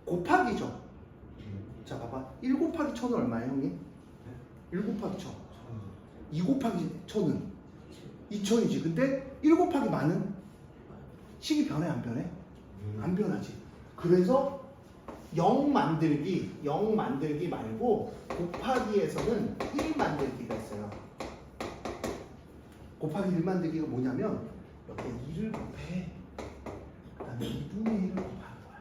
곱하기죠. 자, 봐봐. 1 곱하기 1000은 얼마예요, 형님? 1 곱하기 1000. 2 곱하기 1000은 2000이지. 근데 1 곱하기 만은 식이 변해 안 변해? 안 변하지. 그래서 0 만들기 말고 곱하기에서는 1 만들기가 있어요. 곱하기 1 만들기가 뭐냐면 옆에 2를 곱해. 그 다음에 2분의 1을 곱하는 거야.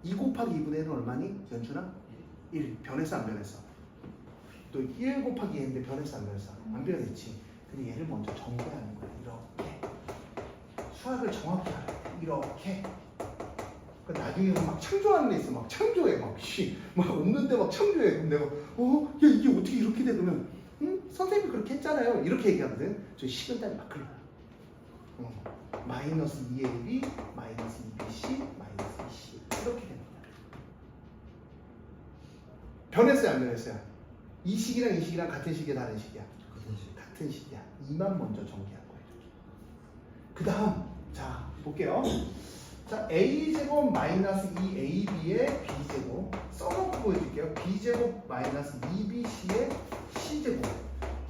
2 곱하기 2분의 1은 얼마니? 연준아? 1. 변했어 안 변했어? 또 1 곱하기 2인데 변했어 안 변했어? 안 변했지. 근데 얘를 먼저 정리하는 거야. 이렇게. 수학을 정확히 알아야 돼. 이렇게. 그러니까 나중에 막 창조하는 애 있어. 막 창조해. 막 없는데 막 창조해. 그럼 내가 야 이게 어떻게 이렇게 돼? 그러면 선생님이 그렇게 했잖아요. 이렇게 얘기하거든. 저 식은땀이 막 흘러요. 마이너스 2ab 마이너스 2bc 마이너스 2c 이렇게 됩니다. 변했어요 안 변했어요? 이 식이랑 이 식이랑 같은 식이야 다른 식이야? 같은 식이야. 이만 먼저 정리할 거예요. 그 다음 자 볼게요. 자 a제곱 마이너스 2ab의 b제곱 써놓고 보여줄게요. b제곱 마이너스 2bc의 c제곱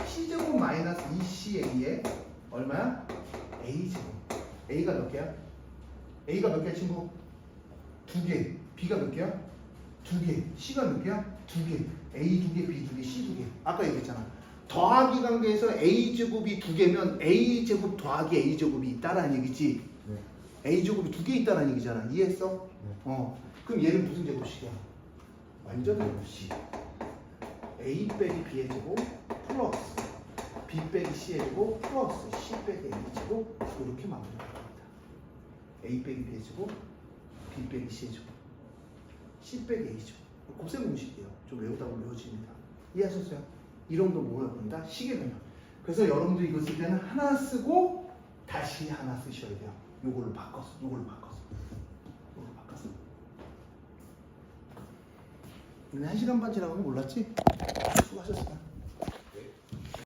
c제곱 마이너스 2ca의 얼마야? a제곱. a가 몇 개야? a가 몇 개야 친구? 2개. b가 몇 개야? 2개. c가 몇 개야? 2개. a 2개, b 2개, c 2개. 아까 얘기했잖아. 더하기 관계에서 a제곱이 2개면 a제곱 더하기 a제곱이 있다라는 얘기지. 네. a제곱이 2개 있다라는 얘기잖아. 이해했어? 네. 그럼 얘는 무슨 제곱식이야? 완전 제곱식. a 빼기 b의 제곱 플러스 b 빼기 c의 제곱 플러스 c 빼기 a의 제곱 이렇게 만들어야 됩니다. a 빼기 b의 제곱 b 빼기 c의 제곱 c 빼기 a의 제곱 곱셈 공식이에요. 좀 외우다 보면 외워집니다. 이해하셨어요? 이런 거 뭐라 그런다? 식의 변형. 그래서 여러분들이 이거 쓸 때는 하나 쓰고 다시 하나 쓰셔야 돼요. 요걸로 바꿔서. 오늘 한 시간 반 지나가면 몰랐지? 수고하셨어요.